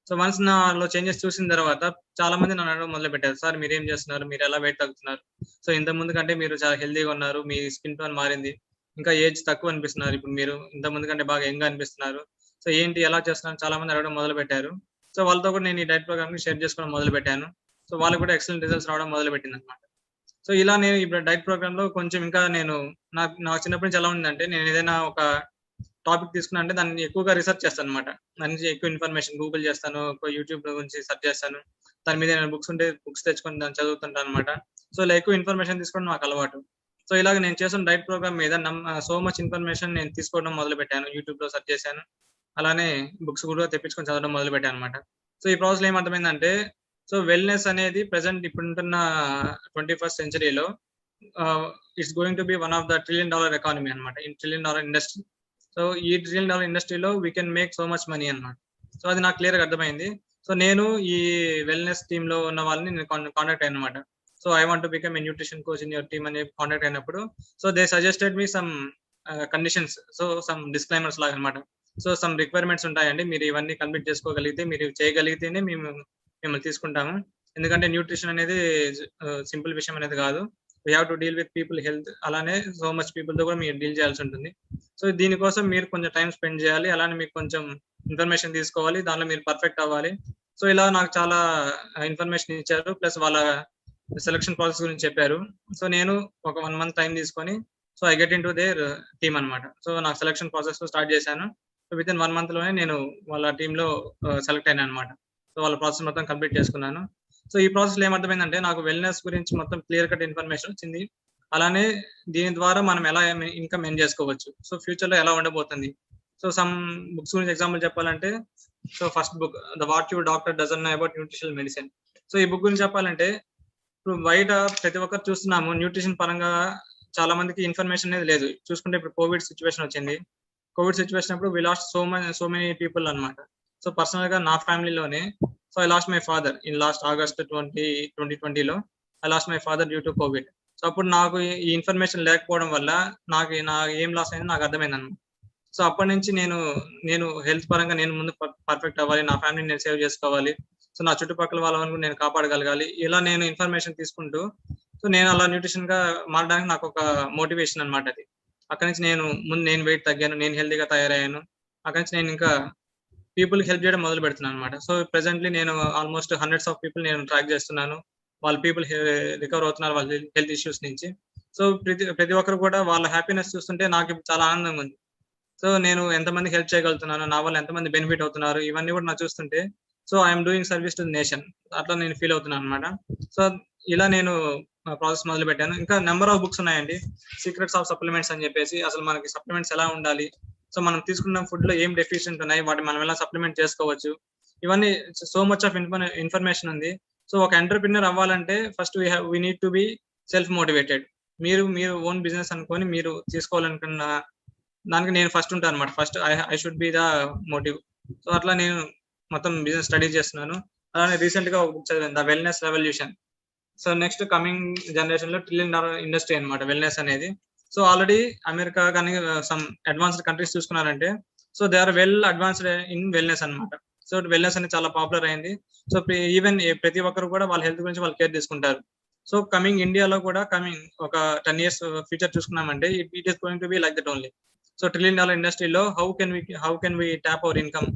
సో వన్స్ నాలో చేంజెస్ చూసిన తర్వాత చాలా మంది నన్ను అడగడం మొదలుపెట్టారు. సార్ మీరేం చేస్తున్నారు? మీరు ఎలా వెయిట్ తగ్గుతున్నారు? సో ఇంతకుముందు కంటే మీరు చాలా హెల్తీగా ఉన్నారు. మీ స్కిన్ టోన్ మారింది. ఇంకా ఏజ్ తక్కువ అనిపిస్తున్నారు. ఇప్పుడు మీరు ఇంతకుముందు కంటే బాగా యంగ్‌గా అనిపిస్తున్నారు. సో ఏంటి ఎలా చేస్తున్నారు? చాలా మంది అడగడం మొదలుపెట్టారు. సో వాళ్ళతో కూడా నేను ఈ డైట్ ప్రోగ్రామ్‌ని షేర్ చేసుకోవడం మొదలుపెట్టాను. సో వాళ్ళకి కూడా ఎక్సలెంట్ రిజల్ట్స్ రావడం మొదలుపెట్టిందనమాట. సో ఇలా నేను ఇప్పుడు డైట్ ప్రోగ్రామ్‌లో కొంచెం ఇంకా నాకు చిన్నప్పటి నుంచి ఎలా ఉందంటే నేను ఏదైనా ఒక టాపిక్ తీసుకున్నా అంటే దాన్ని ఎక్కువగా రిసర్చ్ చేస్తానన్నమాట. దాని నుంచి ఎక్కువ ఇన్ఫర్మేషన్ గూగుల్ చేస్తాను. యూట్యూబ్ గురించి సెర్చ్ చేస్తాను. దాని మీద ఏమైనా బుక్స్ ఉంటే బుక్స్ తెచ్చుకొని దాన్ని చదువుతుంటానన్నమాట. సో ఇలా ఎక్కువ ఇన్ఫర్మేషన్ తీసుకోవడం నాకు అలవాటు. సో ఇలాగ నేను చేస్తున్న డైట్ ప్రోగ్రామ్ మీద సో మచ్ ఇన్ఫర్మేషన్ నేను తీసుకోవడం మొదలుపెట్టాను. యూట్యూబ్‌లో సెర్చ్ చేశాను. అలానే బుక్స్ కూడా తెప్పించుకొని చదవడం మొదలుపెట్టానన్నమాట. సో ఈ ప్రాసెస్‌లో ఏమర్థమైందంటే సో వెల్‌నెస్ అనేది ప్రెజెంట్ ఇప్పుడుంటున్న 21st సెంచరీలో it's going to be one of the $1 trillion economy అన్నమాట. $1 trillion ఇండస్ట్రీ. సో ఈ $1 trillion ఇండస్ట్రీలో we can make so much money అన్నమాట. సో అది నాకు క్లియర్‌గా అర్థమైంది. సో నేను ఈ వెల్‌నెస్ టీమ్‌లో ఉన్న వాళ్ళని నేను కాంటాక్ట్ అయ్యానన్నమాట. So I want to become a nutrition coach in your team అని కాంటాక్ట్ అయినప్పుడు so they suggested me some conditions. So some disclaimers లాగా అన్నమాట. సో సమ్ రిక్వైర్మెంట్స్ ఉంటాయండి. మీరు ఇవన్నీ కంప్లీట్ చేసుకోగలిగితే, మీరు చేయగలిగితేనే మిమ్మల్ని తీసుకుంటాము. ఎందుకంటే న్యూట్రిషన్ అనేది సింపుల్ విషయం అనేది కాదు. We have to deal with people health. అలానే సో మచ్ పీపుల్‌తో కూడా మీరు డీల్ చేయాల్సి ఉంటుంది. సో దీనికోసం మీరు కొంచెం టైం స్పెండ్ చేయాలి. అలానే మీకు కొంచెం ఇన్ఫర్మేషన్ తీసుకోవాలి. దానిలో మీరు పర్ఫెక్ట్ అవ్వాలి. సో ఇలా నాకు చాలా ఇన్ఫర్మేషన్ ఇచ్చారు. ప్లస్ వాళ్ళ సెలక్షన్ ప్రాసెస్ గురించి చెప్పారు. సో నేను ఒక 1 month టైం తీసుకొని so I get into there team అన్నమాట. సో నాకు సెలక్షన్ ప్రాసెస్ స్టార్ట్ చేశాను. సో విత్ ఇన్ 1 month లోనే నేను వాళ్ళ టీమ్‌లో సెలెక్ట్ అయ్యాను అన్నమాట. సో వాళ్ళ ప్రాసెస్ మొత్తం కంప్లీట్ చేసుకున్నాను. సో ఈ ప్రాసెస్‌లో ఏమర్థమైందంటే నాకు వెల్‌నెస్ గురించి మొత్తం క్లియర్ కట్ ఇన్ఫర్మేషన్ వచ్చింది. అలానే దీని ద్వారా మనం ఎలా ఇన్‌కమ్ ఎర్న్ చేసుకోవచ్చు. సో ఫ్యూచర్‌లో ఎలా ఉండబోతుంది. సో సమ్ బుక్స్ గురించి ఎగ్జాంపుల్ చెప్పాలంటే so first book 'the what your doctor doesn't know about nutritional medicine'. So ఈ బుక్ గురించి చెప్పాలంటే ఇప్పుడు బయట ప్రతి ఒక్కరు చూస్తున్నాము న్యూట్రిషన్ పరంగా చాలా మందికి ఇన్ఫర్మేషన్ అనేది లేదు. చూసుకుంటే ఇప్పుడు కోవిడ్ సిట్యుయేషన్ వచ్చింది. కోవిడ్ సిట్యుయేషన్ అప్పుడు we lost so many people అన్నమాట. సో పర్సనల్‌గా నా ఫ్యామిలీలోనే so I lost my father in last August 2020లో I lost my father due to Covid. So అప్పుడు నాకు ఈ ఇన్ఫర్మేషన్ లేకపోవడం వల్ల నా ఏం లాస్ అయిందో నాకు అర్థమైందన్నమాట. సో అప్పటి నుంచి నేను హెల్త్ పరంగా నేను ముందు పర్ఫెక్ట్ అవ్వాలి. నా ఫ్యామిలీని నేను సేవ్ చేసుకోవాలి. సో నా చుట్టుపక్కల వాళ్ళని కూడా నేను కాపాడగలగాలి. ఇలా నేను ఇన్ఫర్మేషన్ తీసుకుంటూ సో నేను అలా న్యూట్రిషన్‌గా మారడానికి నాకు ఒక మోటివేషన్ అన్నమాట అది. అక్కడి నుంచి నేను వెయిట్ తగ్గాను. నేను హెల్తీగా తయారయ్యాను. అక్కడి నుంచి నేను ఇంకా పీపుల్‌కి హెల్ప్ చేయడం మొదలు పెడుతున్నాను అన్నమాట. సో ప్రెజెంట్‌లీ నేను ఆల్మోస్ట్ హండ్రెడ్స్ ఆఫ్ పీపుల్ నేను ట్రాక్ చేస్తున్నాను. వాళ్ళ పీపుల్ రికవర్ అవుతున్నారు వాళ్ళ హెల్త్ ఇష్యూస్ నుంచి. సో ప్రతి ఒక్కరు కూడా వాళ్ళ హ్యాపీనెస్ చూస్తుంటే నాకు ఇప్పుడు చాలా ఆనందంగా ఉంది. సో నేను ఎంతమందికి హెల్ప్ చేయగలుగుతున్నాను, నా వల్ల ఎంతమంది బెనిఫిట్ అవుతున్నారు, ఇవన్నీ కూడా నాకు చూస్తుంటే so I'm doing service to the nation అట్లా నేను ఫీల్ అవుతున్నాను అన్నమాట. సో ఇలా నేను ప్రాసెస్ మొదలు పెట్టాను. ఇంకా నెంబర్ ఆఫ్ బుక్స్ ఉన్నాయండి. సీక్రెట్స్ ఆఫ్ సప్లిమెంట్స్ అని చెప్పేసి అసలు మనకి సప్లిమెంట్స్ ఎలా ఉండాలి, సో మనం తీసుకున్న ఫుడ్ లో ఏం డెఫిషియెంట్ ఉన్నాయి, వాటిని మనం ఎలా సప్లిమెంట్ చేసుకోవచ్చు, ఇవన్నీ సో మచ్ ఆఫ్ ఇన్ఫర్మేషన్ ఉంది. సో ఒక ఎంటర్‌ప్రెన్యూర్ అవ్వాలంటే first we need to be self motivated. మీరు ఓన్ బిజినెస్ అనుకొని మీరు తీసుకోవాలనుకున్న దానికి నేను ఫస్ట్ ఉంటాను అన్నమాట. First I should be the motive. So అట్లా నేను మొత్తం బిజినెస్ స్టడీ చేస్తున్నాను. అలానే రీసెంట్ గా ఒక బుక్ చదివాను, the wellness revolution. So next coming generation లో $1 trillion ఇండస్ట్రీ అన్నమాట వెల్నెస్ అనేది. సో ఆల్రెడీ అమెరికా కానీ సమ్ అడ్వాన్స్డ్ కంట్రీస్ చూసుకున్నారంటే so they are well advanced in wellness అన్నమాట. సో వెల్నెస్ అనేది చాలా పాపులర్ అయింది. సో ఈవెన్ ప్రతి ఒక్కరు కూడా వాళ్ళ హెల్త్ గురించి వాళ్ళు కేర్ తీసుకుంటారు. సో కమింగ్ ఇండియాలో కూడా ఒక 10 years ఫ్యూచర్ చూసుకున్నామంటే it is going to be like that only. So $1 trillion ఇండస్ట్రీలో how can we tap our income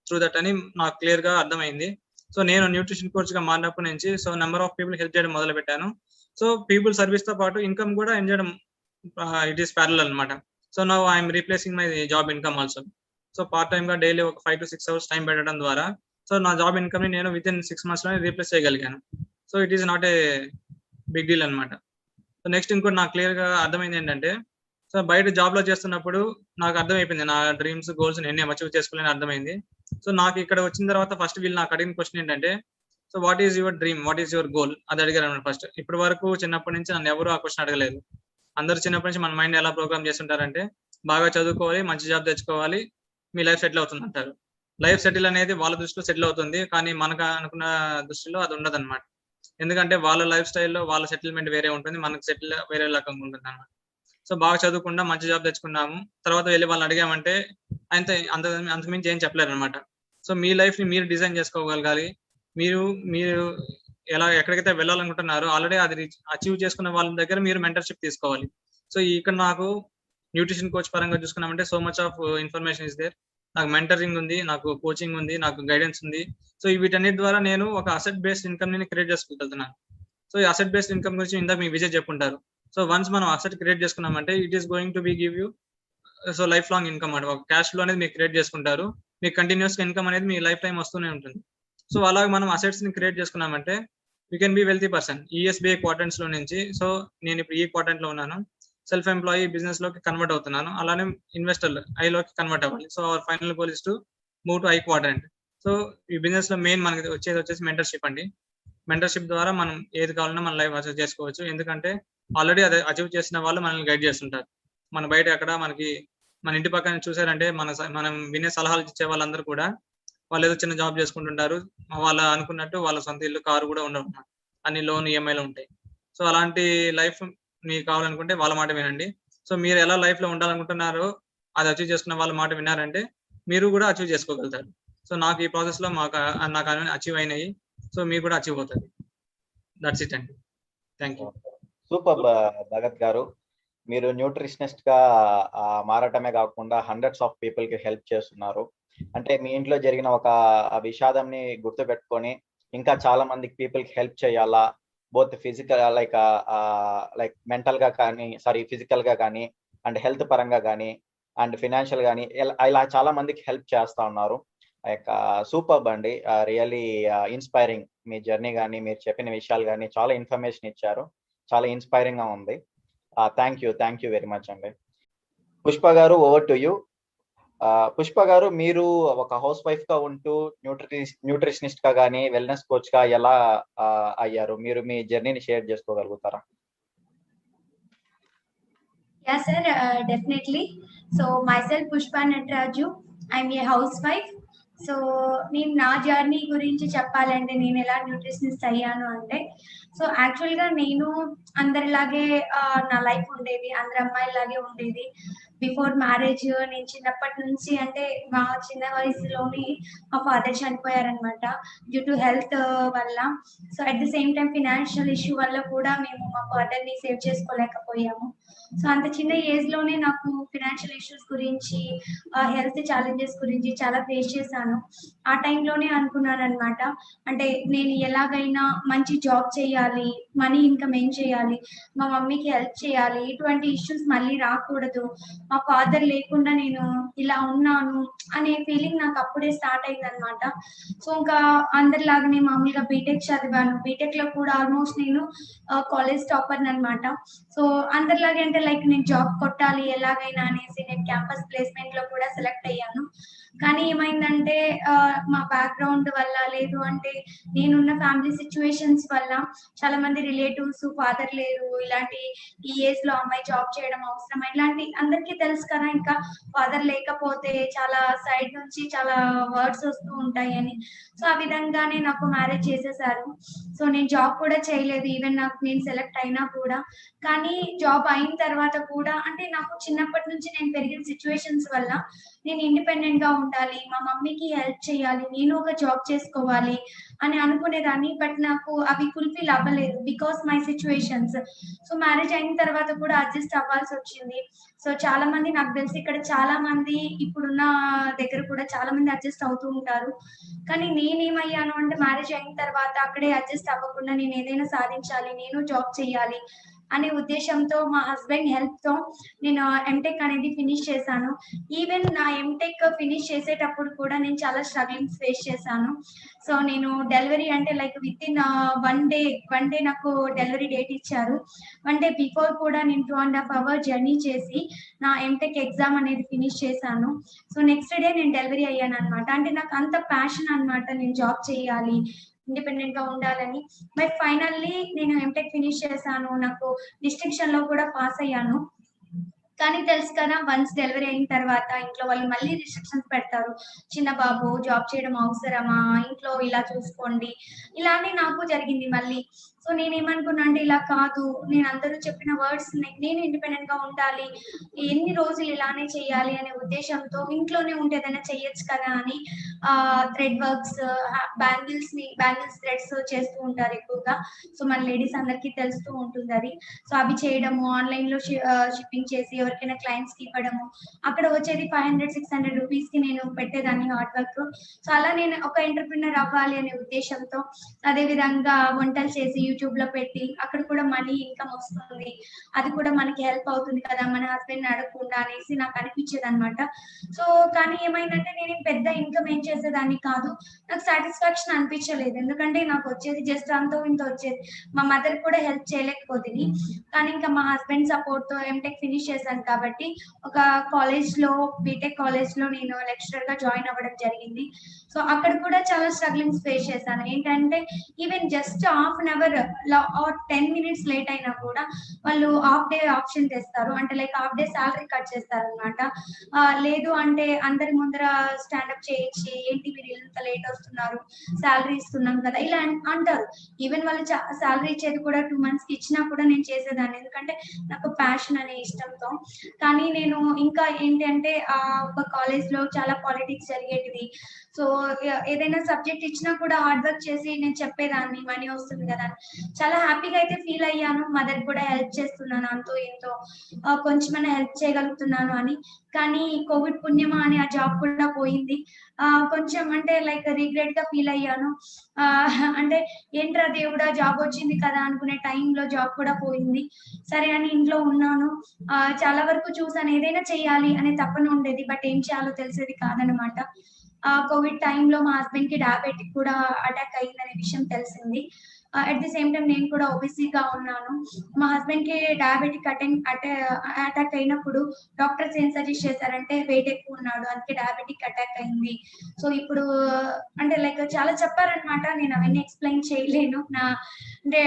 through that అని నాకు క్లియర్ గా అర్థమైంది. సో నేను న్యూట్రిషన్ కోచ్ గా మారినప్పటి నుంచి so number of people help చేయడం మొదలు పెట్టాను. సో పీపుల్ సర్వీస్ తో పాటు ఇన్కమ్ కూడా ఎర్న్ చేయడం ఇట్ ఈస్ ప్యారలల్ అనమాట. So now I'm replacing my job income also. So part time గా డైలీ ఒక 5 to 6 hours టైం పెట్టడం ద్వారా సో నా జాబ్ ఇన్కమ్ ని నేను విత్ ఇన్ 6 months లోనే రీప్లేస్ చేయగలిగాను. So it is not a big deal అనమాట. సో నెక్స్ట్ ఇంకోటి నాకు క్లియర్ గా అర్థమైంది ఏంటంటే, సో బయట జాబ్ లో చేస్తున్నప్పుడు నాకు అర్థమైపోయింది నా డ్రీమ్స్ గోల్స్ నేను అచీవ్ చేసుకోవాలని అర్థమైంది. సో నాకు ఇక్కడ వచ్చిన తర్వాత ఫస్ట్ వీళ్ళు నాకు అడిగిన క్వశ్చన్ ఏంటంటే, so what is your dream, what is your goal అది అడిగారు అన్నమాట ఫస్ట్. ఇప్పటి వరకు చిన్నప్పటి నుంచి నన్ను ఎవరు ఆ క్వశ్చన్ అడగలేదు. అందరూ చిన్నప్పటి నుంచి మన మైండ్ ఎలా ప్రోగ్రామ్ చేస్తుంటారంటే, బాగా చదువుకోవాలి, మంచి జాబ్ తెచ్చుకోవాలి, మీ లైఫ్ సెటిల్ అవుతుంది అంటారు. లైఫ్ సెటిల్ అనేది వాళ్ళ దృష్టిలో సెటిల్ అవుతుంది, కానీ మనకు అనుకున్న దృష్టిలో అది ఉండదు అనమాట. ఎందుకంటే వాళ్ళ లైఫ్ స్టైల్లో వాళ్ళ సెటిల్మెంట్ వేరే ఉంటుంది, మనకు సెటిల్ వేరే రకంగా ఉంటుంది అనమాట. సో బాగా చదువుకుండా మంచి జాబ్ తెచ్చుకున్నాము, తర్వాత వెళ్ళి వాళ్ళని అడిగామంటే అంతకుమించి ఏం చెప్పలేరు అనమాట. సో మీ లైఫ్ ని మీరు డిజైన్ చేసుకోగలగాలి. మీరు ఎలా ఎక్కడికైతే వెళ్ళాలనుకుంటున్నారో ఆల్రెడీ అది అచీవ్ చేసుకున్న వాళ్ళ దగ్గర మీరు మెంటర్షిప్ తీసుకోవాలి. సో ఇక్కడ నాకు న్యూట్రిషన్ కోచ్ పరంగా చూసుకున్నామంటే so much of information is there. నాకు మెంటరింగ్ ఉంది, నాకు కోచింగ్ ఉంది, నాకు గైడెన్స్ ఉంది. సో వీటన్నిటి ద్వారా నేను ఒక అసెట్ బేస్డ్ ఇన్కమ్ ని క్రియేట్ చేసుకుంటున్నాను. సో ఈ అసెట్ బేస్డ్ ఇన్కమ్ గురించి ఇందాక మీ విజయ్ చెప్పుంటారు. సో వన్స్ మనం అసెట్ క్రియేట్ చేసుకున్నామంటే it is going to B give you so life long income అంటే ఒక క్యాష్ ఫ్లో అనేది మీరు క్రియేట్ చేసుకుంటారు. మీకు కంటిన్యూస్ ఇన్కమ్ అనేది మీ లైఫ్ టైం వస్తూనే ఉంటుంది. సో అలాగే మనం అసెట్స్ ని క్రియేట్ చేసుకున్నామంటే you can be wealthy person. ESBI quadrants లో నుంచి సో నేను ఇప్పుడు ఈ క్వాడ్రంట్ లో ఉన్నాను, సెల్ఫ్ ఎంప్లాయీ బిజినెస్ లోకి కన్వర్ట్ అవుతున్నాను, అలానే ఇన్వెస్టర్ ఐలోకి కన్వర్ట్ అవ్వాలి. So our final goal is to move to I quadrant. So ఈ బిజినెస్ లో మెయిన్ మనకి వచ్చేసి మెంటర్షిప్ అండి. మెంటర్షిప్ ద్వారా మనం ఏది కావాలన్నా మన లైఫ్ అచీవ్ చేసుకోవచ్చు. ఎందుకంటే ఆల్రెడీ అది అచీవ్ చేసిన వాళ్ళు మనల్ని గైడ్ చేస్తుంటారు. మన బయట ఎక్కడ మనకి మన ఇంటి పక్కన చూసారంటే మనం వినే సలహాలు ఇచ్చే వాళ్ళందరూ కూడా వాళ్ళు ఏదో చిన్న జాబ్ చేసుకుంటుంటారు, వాళ్ళ అనుకున్నట్టు వాళ్ళ సొంత ఇల్లు కారు కూడా ఉండవు, అన్ని లోన్ ఈఎంఐలు ఉంటాయి. సో అలాంటి లైఫ్ మీకు కావాలనుకుంటే వాళ్ళ మాట వినండి. సో మీరు ఎలా లైఫ్ లో ఉండాలనుకుంటున్నారో అది అచీవ్ చేసుకున్న వాళ్ళ మాట విన్నారంటే మీరు కూడా అచీవ్ చేసుకోగలుగుతారు. సో నాకు ఈ ప్రాసెస్ లో నాకు అచీవ్ అయినాయి. సో మీరు కూడా అచీవ్ అవుతుంది. దట్స్ ఇట్ అండి. Thank you. సూపర్ భగత్ గారు. మీరు న్యూట్రిషనిస్ట్ గా మారటమే కాకుండా హండ్రెడ్స్ ఆఫ్ పీపుల్ కి హెల్ప్ చేస్తున్నారు. అంటే మీ ఇంట్లో జరిగిన ఒక విషాదంని గుర్తు పెట్టుకొని ఇంకా చాలా మంది పీపుల్ కి హెల్ప్ చేయాలా, బోత్ ఫిజికల్ లైక్ మెంటల్ గా కానీ ఫిజికల్ గా కానీ అండ్ హెల్త్ పరంగా కానీ అండ్ ఫినాన్షియల్ కానీ ఇలా చాలా మందికి హెల్ప్ చేస్తా ఉన్నారు. సూపర్ అండి, రియల్లీ ఇన్స్పైరింగ్. మీ జర్నీ కానీ మీరు చెప్పిన విషయాలు కానీ చాలా ఇన్ఫర్మేషన్ ఇచ్చారు, చాలా ఇన్స్పైరింగ్ గా ఉంది. థ్యాంక్ యూ వెరీ మచ్ అండి. పుష్ప గారు, ఓవర్ టు యూ. పుష్ప గారు, మీరు ఒక హౌస్ వైఫ్ గా ఉంటూ న్యూట్రిషనిస్ట్ గా కానీ వెల్నెస్ కోచ్ గా ఎలా అయ్యారు? మీరు మీ జర్నీని share చేసుకోగలుగుతారా? Yeah, sir, definitely. So myself Pushpa Natraju, I'm a housewife. So నేను నా జర్నీ గురించి చెప్పాలంటే నేను ఎలా న్యూట్రిషనిస్ట్ అయ్యాను అంటే, సో యాక్చువల్గా నేను అందరిలాగే నా లైఫ్ ఉండేది, అందరి అమ్మాయిలాగే ఉండేది. బిఫోర్ మ్యారేజ్ నేను చిన్నప్పటి నుంచి అంటే మా చిన్న వయసులోని మా ఫాదర్ చనిపోయారనమాట డ్యూ టు హెల్త్ వల్ల. So at the same time financial issue వల్ల కూడా మేము మా ఫాదర్ని సేవ్ చేసుకోలేకపోయాము. సో అంత చిన్న ఏజ్ లోనే నాకు ఫినాన్షియల్ ఇష్యూస్ గురించి, హెల్త్ ఛాలెంజెస్ గురించి చాలా ఫేస్ చేశాను. ఆ టైంలోనే అనుకున్నాను అనమాట, అంటే నేను ఎలాగైనా మంచి జాబ్ చేయాలి, మనీ ఇన్కమ్ ఏం చేయాలి, మా మమ్మీకి హెల్ప్ చేయాలి, ఇటువంటి ఇష్యూస్ మళ్ళీ రాకూడదు, మా ఫాదర్ లేకుండా నేను ఇలా ఉన్నాను అనే ఫీలింగ్ నాకు అప్పుడే స్టార్ట్ అయింది అనమాట. సో ఇంకా అందరిలాగానే మామూలుగా బీటెక్ చదివాను. బీటెక్ లో కూడా ఆల్మోస్ట్ నేను కాలేజ్ టాపర్ అనమాట. సో అందరిలాగే అంటే లైక్ నేను జాబ్ కొట్టాలి ఎలాగైనా అనేసి నేను క్యాంపస్ ప్లేస్మెంట్ లో కూడా సెలెక్ట్ అయ్యాను. కానీ ఏమైందంటే మా బ్యాక్గ్రౌండ్ వల్ల, లేదు అంటే నేనున్న ఫ్యామిలీ సిచ్యువేషన్స్ వల్ల, చాలా మంది రిలేటివ్స్ ఫాదర్ లేరు, ఇలాంటి ఈ ఏజ్ లో అమ్మాయి జాబ్ చేయడం అవసరం, ఇలాంటి అందరికీ తెలుసు కదా, ఇంకా ఫాదర్ లేకపోతే చాలా సైడ్ నుంచి చాలా వర్డ్స్ వస్తూ ఉంటాయి అని. సో ఆ విధంగానే నాకు మ్యారేజ్ చేసేసారు. సో నేను జాబ్ కూడా చేయలేదు, ఈవెన్ నేను సెలెక్ట్ అయినా కూడా. కానీ జాబ్ అయిన తర్వాత కూడా అంటే నాకు చిన్నప్పటి నుంచి నేను పెరిగిన సిచ్యువేషన్స్ వల్ల నేను ఇండిపెండెంట్ గా ఉండాలి, ఉండాలి, మా మమ్మీకి హెల్ప్ చేయాలి, నేను ఒక జాబ్ చేసుకోవాలి అని అనుకునేదాన్ని. బట్ నాకు అవి ఫుల్ఫిల్ అవ్వలేదు because my situations. So marriage అయిన తర్వాత కూడా అడ్జస్ట్ అవ్వాల్సి వచ్చింది. సో చాలా మంది నాకు తెలిసి ఇక్కడ చాలా మంది ఇప్పుడున్న దగ్గర కూడా చాలా మంది అడ్జస్ట్ అవుతూ ఉంటారు. కానీ నేనేమయ్యాను అంటే మ్యారేజ్ అయిన తర్వాత అక్కడే అడ్జస్ట్ అవ్వకుండా నేను ఏదైనా సాధించాలి, నేను జాబ్ చేయాలి అనే ఉద్దేశంతో మా హస్బెండ్ హెల్ప్ తో నేను ఎంటెక్ అనేది ఫినిష్ చేశాను. ఈవెన్ నా ఎంటెక్ ఫినిష్ చేసేటప్పుడు కూడా నేను చాలా స్ట్రగ్లింగ్స్ ఫేస్ చేశాను. సో నేను డెలివరీ అంటే like with in one day నాకు డెలివరీ డేట్ ఇచ్చారు. 1 day బిఫోర్ కూడా నేను 2.5 hour జర్నీ చేసి నా ఎంటెక్ ఎగ్జామ్ అనేది ఫినిష్ చేశాను. సో నెక్స్ట్ డే నేను డెలివరీ అయ్యాను అనమాట. అంటే నాకు అంత ప్యాషన్ అనమాట, నేను జాబ్ చేయాలి, ఇండిపెండెంట్ గా ఉండాలని. బట్ ఫైనల్లీ నేను ఎంటెక్ ఫినిష్ చేశాను, నాకు డిస్టింక్షన్ లో కూడా పాస్ అయ్యాను. కానీ తెలుసు కదా, వన్స్ డెలివరీ అయిన తర్వాత ఇంట్లో వాళ్ళు మళ్ళీ రిస్ట్రిక్షన్స్ పెడతారు. చిన్న బాబు, జాబ్ చేయడం అవసరమా, ఇంట్లో ఇలా చూసుకోండి, ఇలానే నాకు జరిగింది మళ్ళీ. సో నేనేమనుకున్నా అంటే ఇలా కాదు, నేను అందరూ చెప్పిన వర్డ్స్ నేను ఇండిపెండెంట్ గా ఉండాలి, ఎన్ని రోజులు ఇలానే చేయాలి అనే ఉద్దేశంతో ఇంట్లోనే ఉంటే ఏదైనా చెయ్యొచ్చు కదా అని థ్రెడ్ వర్క్స్, బ్యాంగిల్స్ థ్రెడ్స్ చేస్తూ ఉంటారు ఎక్కువగా. సో మన లేడీస్ అందరికీ తెలుస్తూ ఉంటుంది అది. సో అవి చేయడము, ఆన్లైన్ లో షిప్పింగ్ చేసి ఎవరికైనా క్లయింట్స్ కి ఇవ్వడము, అక్కడ వచ్చేది 500-600 రూపీస్ కి నేను పెట్టేదాన్ని హార్డ్ వర్క్. సో అలా నేను ఒక ఎంటర్‌ప్రెన్యూర్ అవ్వాలి అనే ఉద్దేశంతో, అదే విధంగా వంటలు చేసి యూట్యూబ్ లో పెట్టి అక్కడ కూడా మనీ ఇన్కమ్ వస్తుంది, అది కూడా మనకి హెల్ప్ అవుతుంది కదా మన హస్బెండ్ అడగకుండా అనేసి నాకు అనిపించేది అనమాట. సో కానీ ఏమైందంటే నేను పెద్ద ఇన్కమ్ ఏం చేసేదాన్ని కాదు, నాకు సాటిస్ఫాక్షన్ అనిపించలేదు. ఎందుకంటే నాకు వచ్చేది జస్ట్ అంతో ఇంత వచ్చేది, మా మదర్ కూడా హెల్ప్ చేయలేకపోతుంది. కానీ ఇంకా మా హస్బెండ్ సపోర్ట్ తో ఎంటెక్ ఫినిష్ చేశాను కాబట్టి ఒక కాలేజ్ లో, బీటెక్ కాలేజ్ లో నేను లెక్చరర్ గా జాయిన్ అవ్వడం జరిగింది. సో అక్కడ కూడా చాలా స్ట్రగ్లింగ్స్ ఫేస్ చేశాను. ఏంటంటే even just half an hour or 10 minutes late అయినా కూడా వాళ్ళు హాఫ్ డే ఆప్షన్ తెస్తారు, అంటే like half day salary cut చేస్తారు అనమాట. లేదు అంటే అందరి ముందర స్టాండప్ చేయించి, ఏంటి మీరు ఇంత లేట్ వస్తున్నారు, సాలరీ ఇస్తున్నాం కదా ఇలా అంటారు. ఈవెన్ వాళ్ళు సాలరీ ఇచ్చేది కూడా 2 months కి ఇచ్చినా కూడా నేను చేసేదాన్ని, ఎందుకంటే నాకు ప్యాషన్ అనే ఇష్టంతో. కానీ నేను ఇంకా ఏంటి అంటే ఒక కాలేజ్ లో చాలా పాలిటిక్స్ జరిగేటివి. సో ఏదైనా సబ్జెక్ట్ ఇచ్చినా కూడా హార్డ్ వర్క్ చేసి నేను చెప్పేదాన్ని, మనీ వస్తుంది కదా, చాలా హ్యాపీగా అయితే ఫీల్ అయ్యాను. మదర్ కూడా హెల్ప్ చేస్తున్నాను అంతో ఎంతో, కొంచెమైనా హెల్ప్ చేయగలుగుతున్నాను అని. కానీ కోవిడ్ పుణ్యమా అని ఆ జాబ్ కూడా పోయింది. కొంచెం అంటే లైక్ రిగ్రెట్ గా ఫీల్ అయ్యాను. అంటే ఏంట్రా దేవుడా జాబ్ వచ్చింది కదా అనుకునే టైంలో జాబ్ కూడా పోయింది. సరే అని ఇంట్లో ఉన్నాను. చాలా వరకు చూసాను, ఏదైనా చేయాలి అనే తపన ఉండేది, బట్ ఏం చేయాలో తెలిసేది కాదనమాట. కోవిడ్ టైంలో మా హస్బెండ్ కి డయాబెటిక్ కూడా అటాక్ అయిందనే విషయం తెలిసింది. అట్ ది సేమ్ టైం నేను కూడా ఒబెసీగా ఉన్నాను. మా హస్బెండ్ కి డయాబెటిక్ అటాక్ అయినప్పుడు డాక్టర్స్ ఏం సజెస్ట్ చేశారంటే వెయిట్ ఎక్కువ ఉన్నాడు, అందుకే డయాబెటిక్ అటాక్ అయింది. సో ఇప్పుడు అంటే లైక్ చాలా చెప్పారనమాట, నేను అవన్నీ ఎక్స్ప్లెయిన్ చేయలేను. అంటే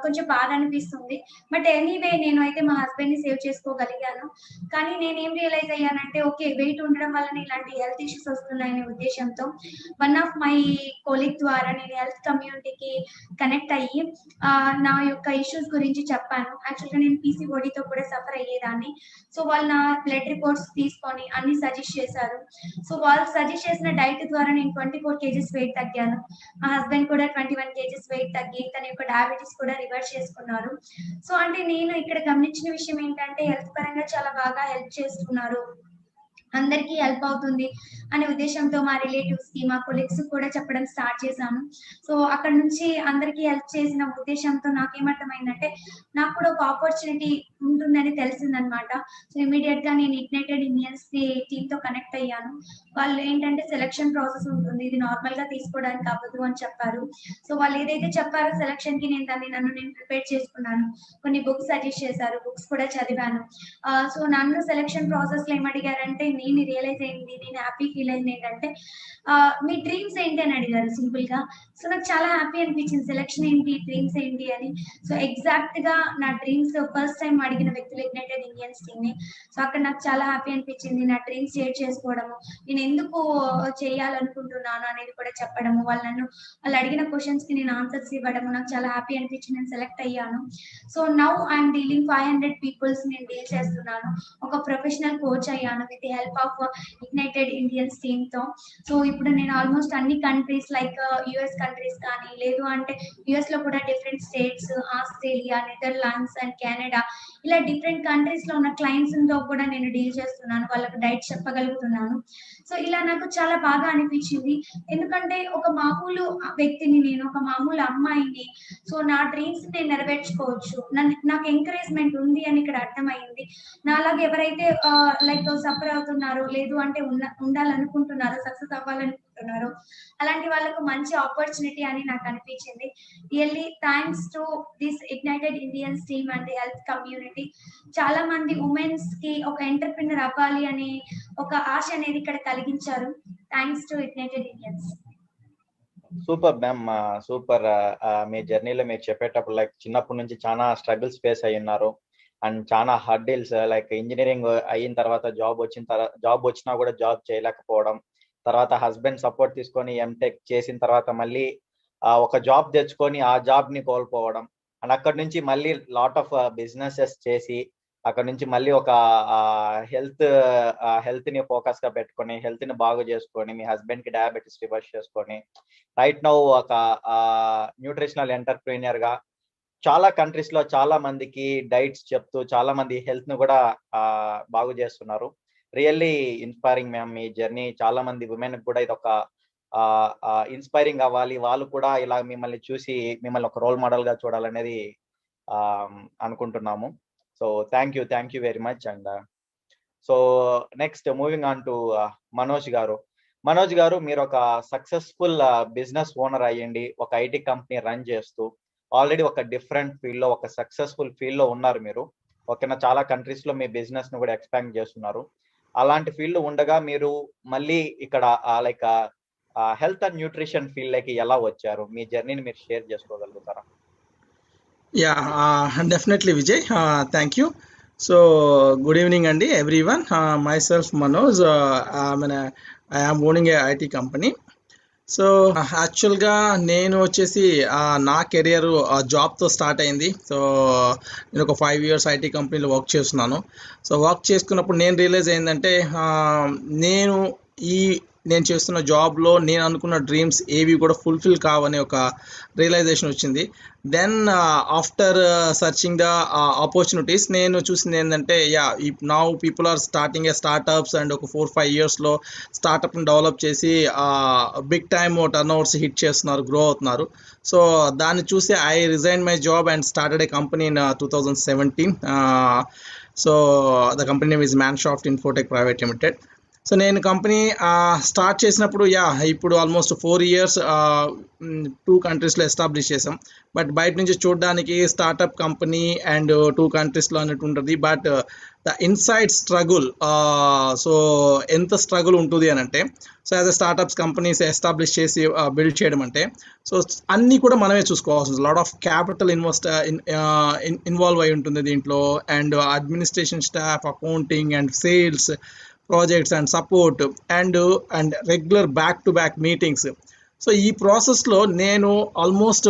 కొంచెం బాధ అనిపిస్తుంది. బట్ ఎనీవే నేను అయితే మా హస్బెండ్ ని సేవ్ చేసుకోగలిగాను. కానీ నేనేం రియలైజ్ అయ్యానంటే, ఓకే వెయిట్ ఉండడం వల్ల ఇలాంటి హెల్త్ ఇష్యూస్ వస్తున్నాయనే ఉద్దేశంతో వన్ ఆఫ్ మై కొలీగ్ ద్వారా నేను హెల్త్ కమ్యూనిటీకి కనెక్ట్ అయ్యి నా యొక్క ఇష్యూస్ గురించి చెప్పాను. యాక్చువల్గా నేను పీసీఓడితో కూడా సఫర్ అయ్యేదాన్ని. సో వాళ్ళు నా బ్లడ్ రిపోర్ట్స్ తీసుకొని అన్ని సజెస్ట్ చేశారు. సో వాళ్ళు సజెస్ట్ చేసిన డైట్ ద్వారా నేను 24 kgs వెయిట్ తగ్గాను. మా హస్బెండ్ కూడా 21 kgs వెయిట్ తగ్గి తన యొక్క డయాబెటీస్ కూడా రివర్స్ చేసుకున్నారు. సో అంటే నేను ఇక్కడ గమనించిన విషయం ఏంటంటే, హెల్త్ పరంగా చాలా బాగా హెల్ప్ చేస్తున్నారు, అందరికీ హెల్ప్ అవుతుంది అనే ఉద్దేశంతో మా రిలేటివ్స్ కి, మా కొలీగ్స్ కూడా చెప్పడం స్టార్ట్ చేశాను. సో అక్కడ నుంచి అందరికీ హెల్ప్ చేసిన ఉద్దేశంతో నాకేమర్థమైందంటే, నాకు కూడా ఒక ఆపర్చునిటీ ఉంటుందని తెలిసిందనమాట. సో ఇమీడియట్ గా నేను ఇగ్నైటెడ్ ఇండియన్స్ టీమ్ తో కనెక్ట్ అయ్యాను. వాళ్ళు ఏంటంటే సెలక్షన్ ప్రాసెస్ ఉంటుంది, ఇది నార్మల్ గా తీసుకోవడానికి అవ్వదు అని చెప్పారు. సో వాళ్ళు ఏదైతే చెప్పారో సెలక్షన్ కి నన్ను ప్రిపేర్ చేసుకున్నాను. కొన్ని బుక్స్ సజెస్ట్ చేశారు, బుక్స్ కూడా చదివాను. సో నన్ను సెలక్షన్ ప్రాసెస్ లో ఏమడిగారంటే, నేను రియలైజ్ అయింది, నేను హ్యాపీ ఫీల్ అయింది ఏంటంటే, మీ డ్రీమ్స్ ఏంటి అని అడిగారు సింపుల్ గా. సో నాకు చాలా హ్యాపీ అనిపించింది, సెలక్షన్ ఏంటి, డ్రీమ్స్ ఏంటి అని. సో ఎగ్జాక్ట్ గా నా డ్రీమ్స్ ఫస్ట్ టైం అడిగిన వ్యక్తులు ఇగ్నైటెడ్ ఇండియన్స్ టీమ్ ని. సో అక్కడ నాకు చాలా హ్యాపీ అనిపించింది. నా డ్రీమ్స్ షేర్ చేసుకోవడము, నేను ఎందుకు చేయాలనుకుంటున్నాను అనేది కూడా చెప్పడము, వాళ్ళు అడిగిన క్వశ్చన్స్ కి నేను ఆన్సర్స్ ఇవ్వడము నాకు చాలా హ్యాపీ అనిపించి నేను సెలెక్ట్ అయ్యాను. So now I'm dealing 500 peoples నేను డీల్ చేస్తున్నాను. ఒక ప్రొఫెషనల్ కోచ్ అయ్యాను with the help of ignited Indians team తో. సో ఇప్పుడు నేను ఆల్మోస్ట్ అన్ని కంట్రీస్ లైక్ యుఎస్ కంట్రీస్ కానీ, లేదు అంటే యుఎస్ లో కూడా different states, Australia, Netherlands and Canada, ఇలా డిఫరెంట్ కంట్రీస్ లో ఉన్న క్లయింట్స్ తో కూడా నేను డీల్ చేస్తున్నాను, వాళ్ళకి డైట్ చెప్పగలుగుతున్నాను. సో ఇలా నాకు చాలా బాగా అనిపించింది. ఎందుకంటే ఒక మామూలు వ్యక్తిని, నేను ఒక మామూలు అమ్మాయిని. సో నా డ్రీమ్స్ నేను నెరవేర్చుకోవచ్చు, నాకు ఎంకరేజ్మెంట్ ఉంది అని ఇక్కడ అర్థమైంది. నాలాగా ఎవరైతే లైక్ సఫర్ అవుతున్నారో, లేదు అంటే ఉండాలనుకుంటున్నారో, సక్సెస్ అవ్వాలనుకుంటున్నారో, అలాంటి వాళ్ళకు మంచి ఆపర్చునిటీ అని నాకు అనిపించింది. Really thanks to this ignited Indians team and the health community. చాలా మంది ఉమెన్స్ కి ఒక ఎంటర్ప్రినర్ అవ్వాలి అనే ఒక ఆశ అనేది ఇక్కడ కలిగించారు. Thanks to ignited Indians. Super ma'am, super. మీ జర్నీలో మీరు చెప్పేటప్పుడు లైక్ చిన్నప్పటి నుంచి చాలా స్ట్రగుల్స్ ఫేస్ అయి ఉన్నారు అండ్ చాలా హర్డిల్స్, లైక్ ఇంజనీరింగ్ అయిన తర్వాత జాబ్ వచ్చినా కూడా జాబ్ చేయలేకపోవడం, తర్వాత హస్బెండ్ సపోర్ట్ తీసుకొని ఎంటెక్ చేసిన తర్వాత మళ్ళీ ఒక జాబ్ తెచ్చుకొని ఆ జాబ్ ని కోల్పోవడం, అండ్ అక్కడ నుంచి మళ్ళీ లాట్ ఆఫ్ బిజినెసెస్ చేసి అక్కడ నుంచి మళ్ళీ ఒక హెల్త్ ని ఫోకస్ గా పెట్టుకొని హెల్త్ ని బాగు చేసుకొని మీ హస్బెండ్ కి డయాబెటీస్ రివర్స్ చేసుకొని రైట్ నౌ ఒక న్యూట్రిషనల్ ఎంటర్ప్రీనియర్ గా చాలా కంట్రీస్ లో చాలా మందికి డైట్స్ చెప్తూ చాలా మంది హెల్త్ ను కూడా బాగు చేస్తున్నారు. రియల్లీ ఇన్స్పైరింగ్ మ్యామ్ మీ జర్నీ. చాలా మంది ఉమెన్ కూడా ఇది ఒక ఇన్స్పైరింగ్ అవ్వాలి, వాళ్ళు కూడా ఇలా మిమ్మల్ని చూసి మిమ్మల్ని ఒక రోల్ మోడల్ గా చూడాలనేది అనుకుంటున్నాము. So thank you very much. And so next moving on to Manoj గారు, మీరు ఒక సక్సెస్ఫుల్ బిజినెస్ ఓనర్ అయ్యండి, ఒక ఐటీ కంపెనీ రన్ చేస్తూ ఆల్రెడీ ఒక డిఫరెంట్ ఫీల్డ్ లో, ఒక సక్సెస్ఫుల్ ఫీల్డ్ లో ఉన్నారు మీరు. ఓకేనా, చాలా కంట్రీస్ లో మీ బిజినెస్ ను కూడా ఎక్స్పాండ్ చేస్తున్నారు. అలాంటి ఫీల్డ్ ఉండగా మీరు మళ్ళీ ఇక్కడ like health and nutrition field లోకి ఎలా వచ్చారు? మీ జర్నీని మీరు share చేసుకోగలుగుతారా? Definitely Vijay. Thank you. So good evening Andy everyone. Myself Manoj. I am owning a IT company. So యాక్చువల్గా నేను వచ్చేసి నా కెరియర్ జాబ్తో స్టార్ట్ అయింది. సో నేను ఒక 5 years ఐటీ కంపెనీలో వర్క్ చేస్తున్నాను. సో వర్క్ చేసుకున్నప్పుడు నేను రియలైజ్ అయిందంటే నేను చేస్తున్న జాబ్లో నేను అనుకున్న డ్రీమ్స్ ఏవి కూడా ఫుల్ఫిల్ కావని ఒక రియలైజేషన్ వచ్చింది. Then after searching the opportunities నేను చూసింది ఏంటంటే now people are starting a startups and ఒక 4-5 yearsలో స్టార్టప్ని డెవలప్ చేసి big time turnovers hit చేస్తున్నారు, గ్రో అవుతున్నారు. సో దాన్ని చూసి I resign my job and started a company in 2017. So the company name is Manshaft Infotech private limited. So నేను company start చేసినప్పుడు ఇప్పుడు ఆల్మోస్ట్ 4 years 2 countries ఎస్టాబ్లిష్ చేసాం. But బయట నుంచి చూడడానికి స్టార్టప్ కంపెనీ అండ్ 2 countries అన్నట్టు ఉంటుంది. But the inside struggle, so ఎంత స్ట్రగుల్ ఉంటుంది అని అంటే, సో యాజ్ అ స్టార్టప్స్ కంపెనీస్ ఎస్టాబ్లిష్ చేసి బిల్డ్ చేయడం అంటే, సో అన్నీ కూడా మనమే చూసుకోవాల్సి ఉంటుంది. లాట్ ఆఫ్ క్యాపిటల్ ఇన్వాల్వ్ అయి ఉంటుంది దీంట్లో, and administration staff, accounting and sales, projects and support and regular back meetings. So ఈ ప్రాసెస్లో నేను ఆల్మోస్ట్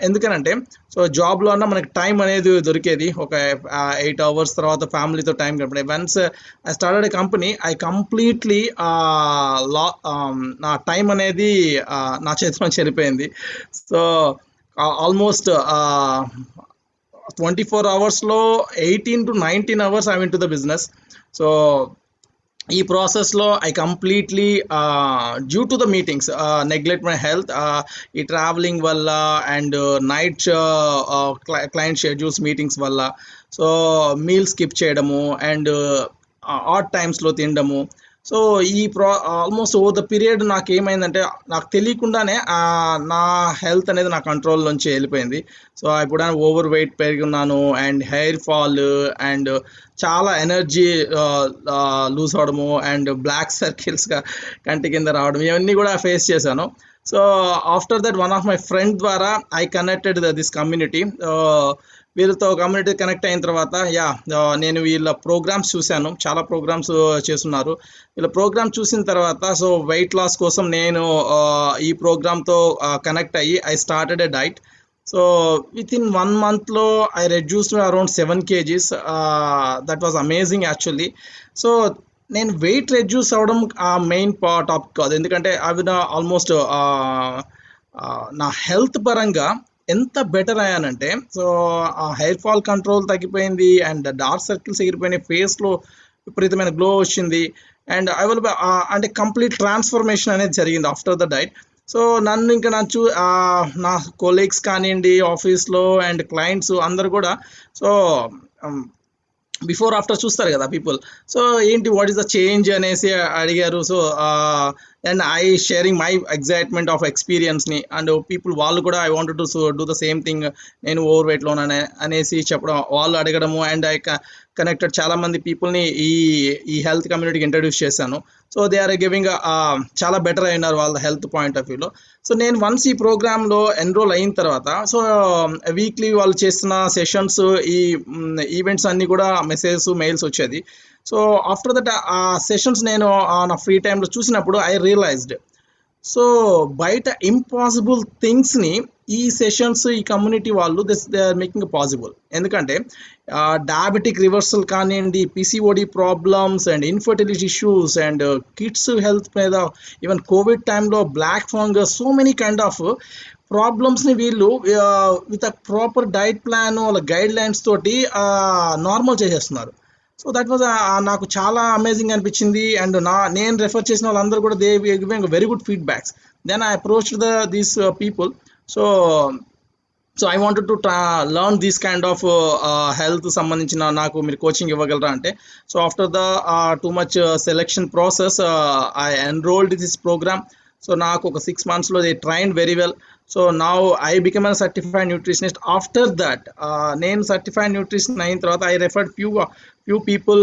ఎందుకనంటే, సో జాబ్లో అన్నా మనకి టైం అనేది దొరికేది ఒక 8 hours, తర్వాత ఫ్యామిలీతో టైం గడిపే. Once I started a company, I completely నా టైం అనేది నా చేతిలో చెరిపోయింది. సో ఆల్మోస్ట్ 24 hours-లో 18 to 19 hours I went to the business. So ఈ ప్రాసెస్లో I completely due to the meetings neglect my health. ఈ ట్రావెలింగ్ వల్ల and night client schedules meetings వల్ల సో మీల్ స్కిప్ చేయడము అండ్ ఆడ్ టైమ్స్లో తినడము. సో ఈ ఆల్మోస్ట్ ఓవర్ ద పీరియడ్ నాకు ఏమైందంటే, నాకు తెలియకుండానే నా హెల్త్ అనేది నా కంట్రోల్ నుంచి వెళ్ళిపోయింది. సో ఇప్పుడు ఓవర్ వెయిట్ పెరిగి ఉన్నాను అండ్ హెయిర్ ఫాల్ అండ్ చాలా ఎనర్జీ లూజ్ అవడము అండ్ బ్లాక్ సర్కిల్స్గా కంటి కింద రావడం, ఇవన్నీ కూడా ఫేస్ చేశాను. So after that one of my friend ద్వారా ఐ కనెక్టెడ్ దిస్ కమ్యూనిటీ. వీళ్ళతో కమ్యూనిటీ కనెక్ట్ అయిన తర్వాత నేను వీళ్ళ ప్రోగ్రామ్స్ చూశాను, చాలా ప్రోగ్రామ్స్ చేస్తున్నారు. వీళ్ళ ప్రోగ్రామ్ చూసిన తర్వాత సో వెయిట్ లాస్ కోసం నేను ఈ ప్రోగ్రామ్తో కనెక్ట్ అయ్యి I started a diet. So with in 1 monthలో I reduced around 7 kgs. That was amazing actually. So నేను వెయిట్ రెడ్యూస్ అవ్వడం మెయిన్ టాపిక్ కాదు, ఎందుకంటే అవి నా ఆల్మోస్ట్ నా హెల్త్ పరంగా ఎంత బెటర్ అయ్యానంటే, సో ఆ హెయిర్ ఫాల్ కంట్రోల్ తగ్గిపోయింది అండ్ డార్క్ సర్కిల్స్ ఎగిరిపోయినాయి, ఫేస్లో విపరీతమైన గ్లో వచ్చింది అండ్ ఐ విల్ అంటే కంప్లీట్ ట్రాన్స్ఫర్మేషన్ అనేది జరిగింది ఆఫ్టర్ ద డైట్. సో నన్ను ఇంకా నా కొలీగ్స్ కానివ్వండి, ఆఫీస్లో అండ్ క్లయింట్స్ అందరు కూడా సో బిఫోర్ ఆఫ్టర్ చూస్తారు కదా పీపుల్. సో ఏంటి వాట్ ఈస్ ద చేంజ్ అనేసి అడిగారు. So and I sharing my excitement of ఎక్స్పీరియన్స్ని అండ్ పీపుల్ వాళ్ళు కూడా I wanted to do the same thing, నేను ఓవర్ వెయిట్లో అనేసి చెప్పడం, వాళ్ళు అడగడము అండ్ ఐ కనెక్టెడ్ చాలా మంది పీపుల్ని ఈ హెల్త్ కమ్యూనిటీకి ఇంట్రడ్యూస్ చేశాను. సో దే ఆర్ గివింగ్ చాలా బెటర్ అయినారు వాళ్ళ హెల్త్ పాయింట్ ఆఫ్ వ్యూలో. సో నేను వన్స్ ఈ ప్రోగ్రాంలో ఎన్రోల్ అయిన తర్వాత సో వీక్లీ వాళ్ళు చేస్తున్న సెషన్స్, ఈ ఈవెంట్స్ అన్నీ కూడా మెసేజెస్, మెయిల్స్ వచ్చేది. సో ఆఫ్టర్ దట్ ఆ సెషన్స్ నేను నా ఫ్రీ టైంలో చూసినప్పుడు ఐ రియలైజ్డ్, సో బయట ఇంపాసిబుల్ థింగ్స్ని ఈ సెషన్స్, ఈ కమ్యూనిటీ వాళ్ళు దే ఆర్ మేకింగ్ పాసిబుల్. ఎందుకంటే డయాబెటిక్ రివర్సల్ కానివ్వండి, PCOD problems and infertility issues and kids health మీద, ఈవెన్ కోవిడ్ టైంలో black fungus, so many kind of ప్రాబ్లమ్స్ని వీళ్ళు with a proper diet plan, వాళ్ళ గైడ్ లైన్స్ తోటి నార్మల్ చేసేస్తున్నారు. సో దట్ వాజ్ నాకు చాలా అమేజింగ్ అనిపించింది అండ్ నేను రెఫర్ చేసిన వాళ్ళందరూ కూడా they giving very good feedbacks. Then I approached these people. So I wanted to learn these kind of health సంబంధించిన నాకు మీరు కోచింగ్ ఇవ్వగలరా అంటే, so after the too much selection process I enrolled this program. So నాకు ఒక 6 monthsలో they trained very well. So now I become a certified nutritionist. After that నేను certified nutrition అయిన తర్వాత ఐ రెఫర్డ్ ఫ్యూ పీపుల్.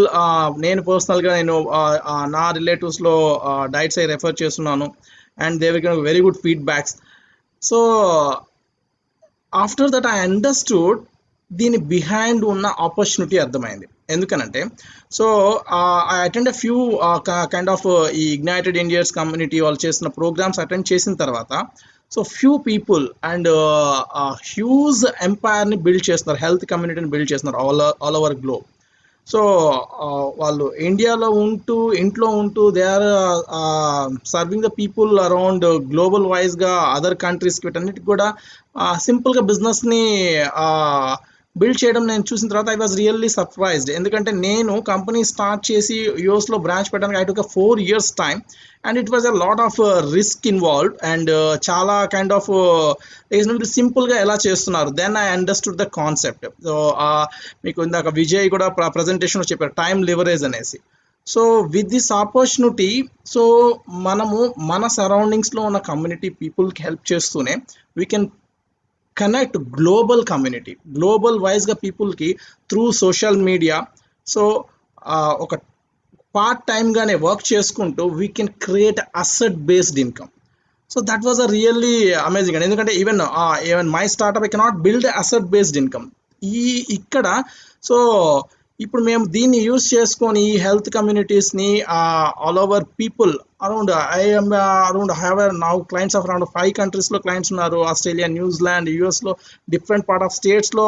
నేను పర్సనల్గా నా రిలేటివ్స్లో డైట్స్ ఐ రెఫర్ చేస్తున్నాను and they will very good feedbacks. So after that I understood దీని behind ఉన్న ఆపర్చునిటీ అర్థమైంది. ఎందుకనంటే so I attend a few kind of ఈ ఇగ్నైటెడ్ ఇండియన్స్ కమ్యూనిటీ వాళ్ళు చేస్తున్న ప్రోగ్రామ్స్ అటెండ్ చేసిన తర్వాత so few people and huge ఎంపైర్ని బిల్డ్ చేస్తున్నారు, హెల్త్ కమ్యూనిటీని బిల్డ్ చేస్తున్నారు ఆల్ ఓవర్ గ్లోబ్. సో వాళ్ళు ఇండియాలో ఇంట్లో ఉంటూ they are serving the people around global వైజ్గా అదర్ కంట్రీస్కి వీటన్నిటికి కూడా సింపుల్గా బిజినెస్ని బిల్డ్ చేయడం నేను చూసిన తర్వాత ఐ వాజ్ రియల్లీ సర్ప్రైజ్డ్. ఎందుకంటే నేను కంపెనీ స్టార్ట్ చేసి యూఎస్లో బ్రాంచ్ పెట్టడానికి I took 4 years time and it was a lot of risk involved and చాలా కైండ్ ఆఫ్ రీజనబుల్ సింపుల్గా ఎలా చేస్తున్నారు. Then I understood the concept. So మీకు ఇందాక విజయ్ కూడా ప్రజెంటేషన్లో చెప్పారు టైం లివరేజ్ అనేసి. So with this opportunity so మనము మన సరౌండింగ్స్లో ఉన్న కమ్యూనిటీ పీపుల్కి హెల్ప్ చేస్తూనే we can connect global community, global వైజ్గా పీపుల్కి త్రూ సోషల్ మీడియా. సో ఒక పార్ట్ టైమ్గానే వర్క్ చేసుకుంటూ we can create asset based income. So that was a really amazing అండి. ఎందుకంటే even my startup I cannot build asset based income. ఇక్కడ so ఇప్పుడు మేము దీన్ని యూజ్ చేసుకొని ఈ హెల్త్ కమ్యూనిటీస్ని all over people around have now clients of around 5 countries clients ఉన్నారు. ఆస్ట్రేలియా, న్యూజిలాండ్, యూఎస్లో డిఫరెంట్ పార్ట్ ఆఫ్ స్టేట్స్లో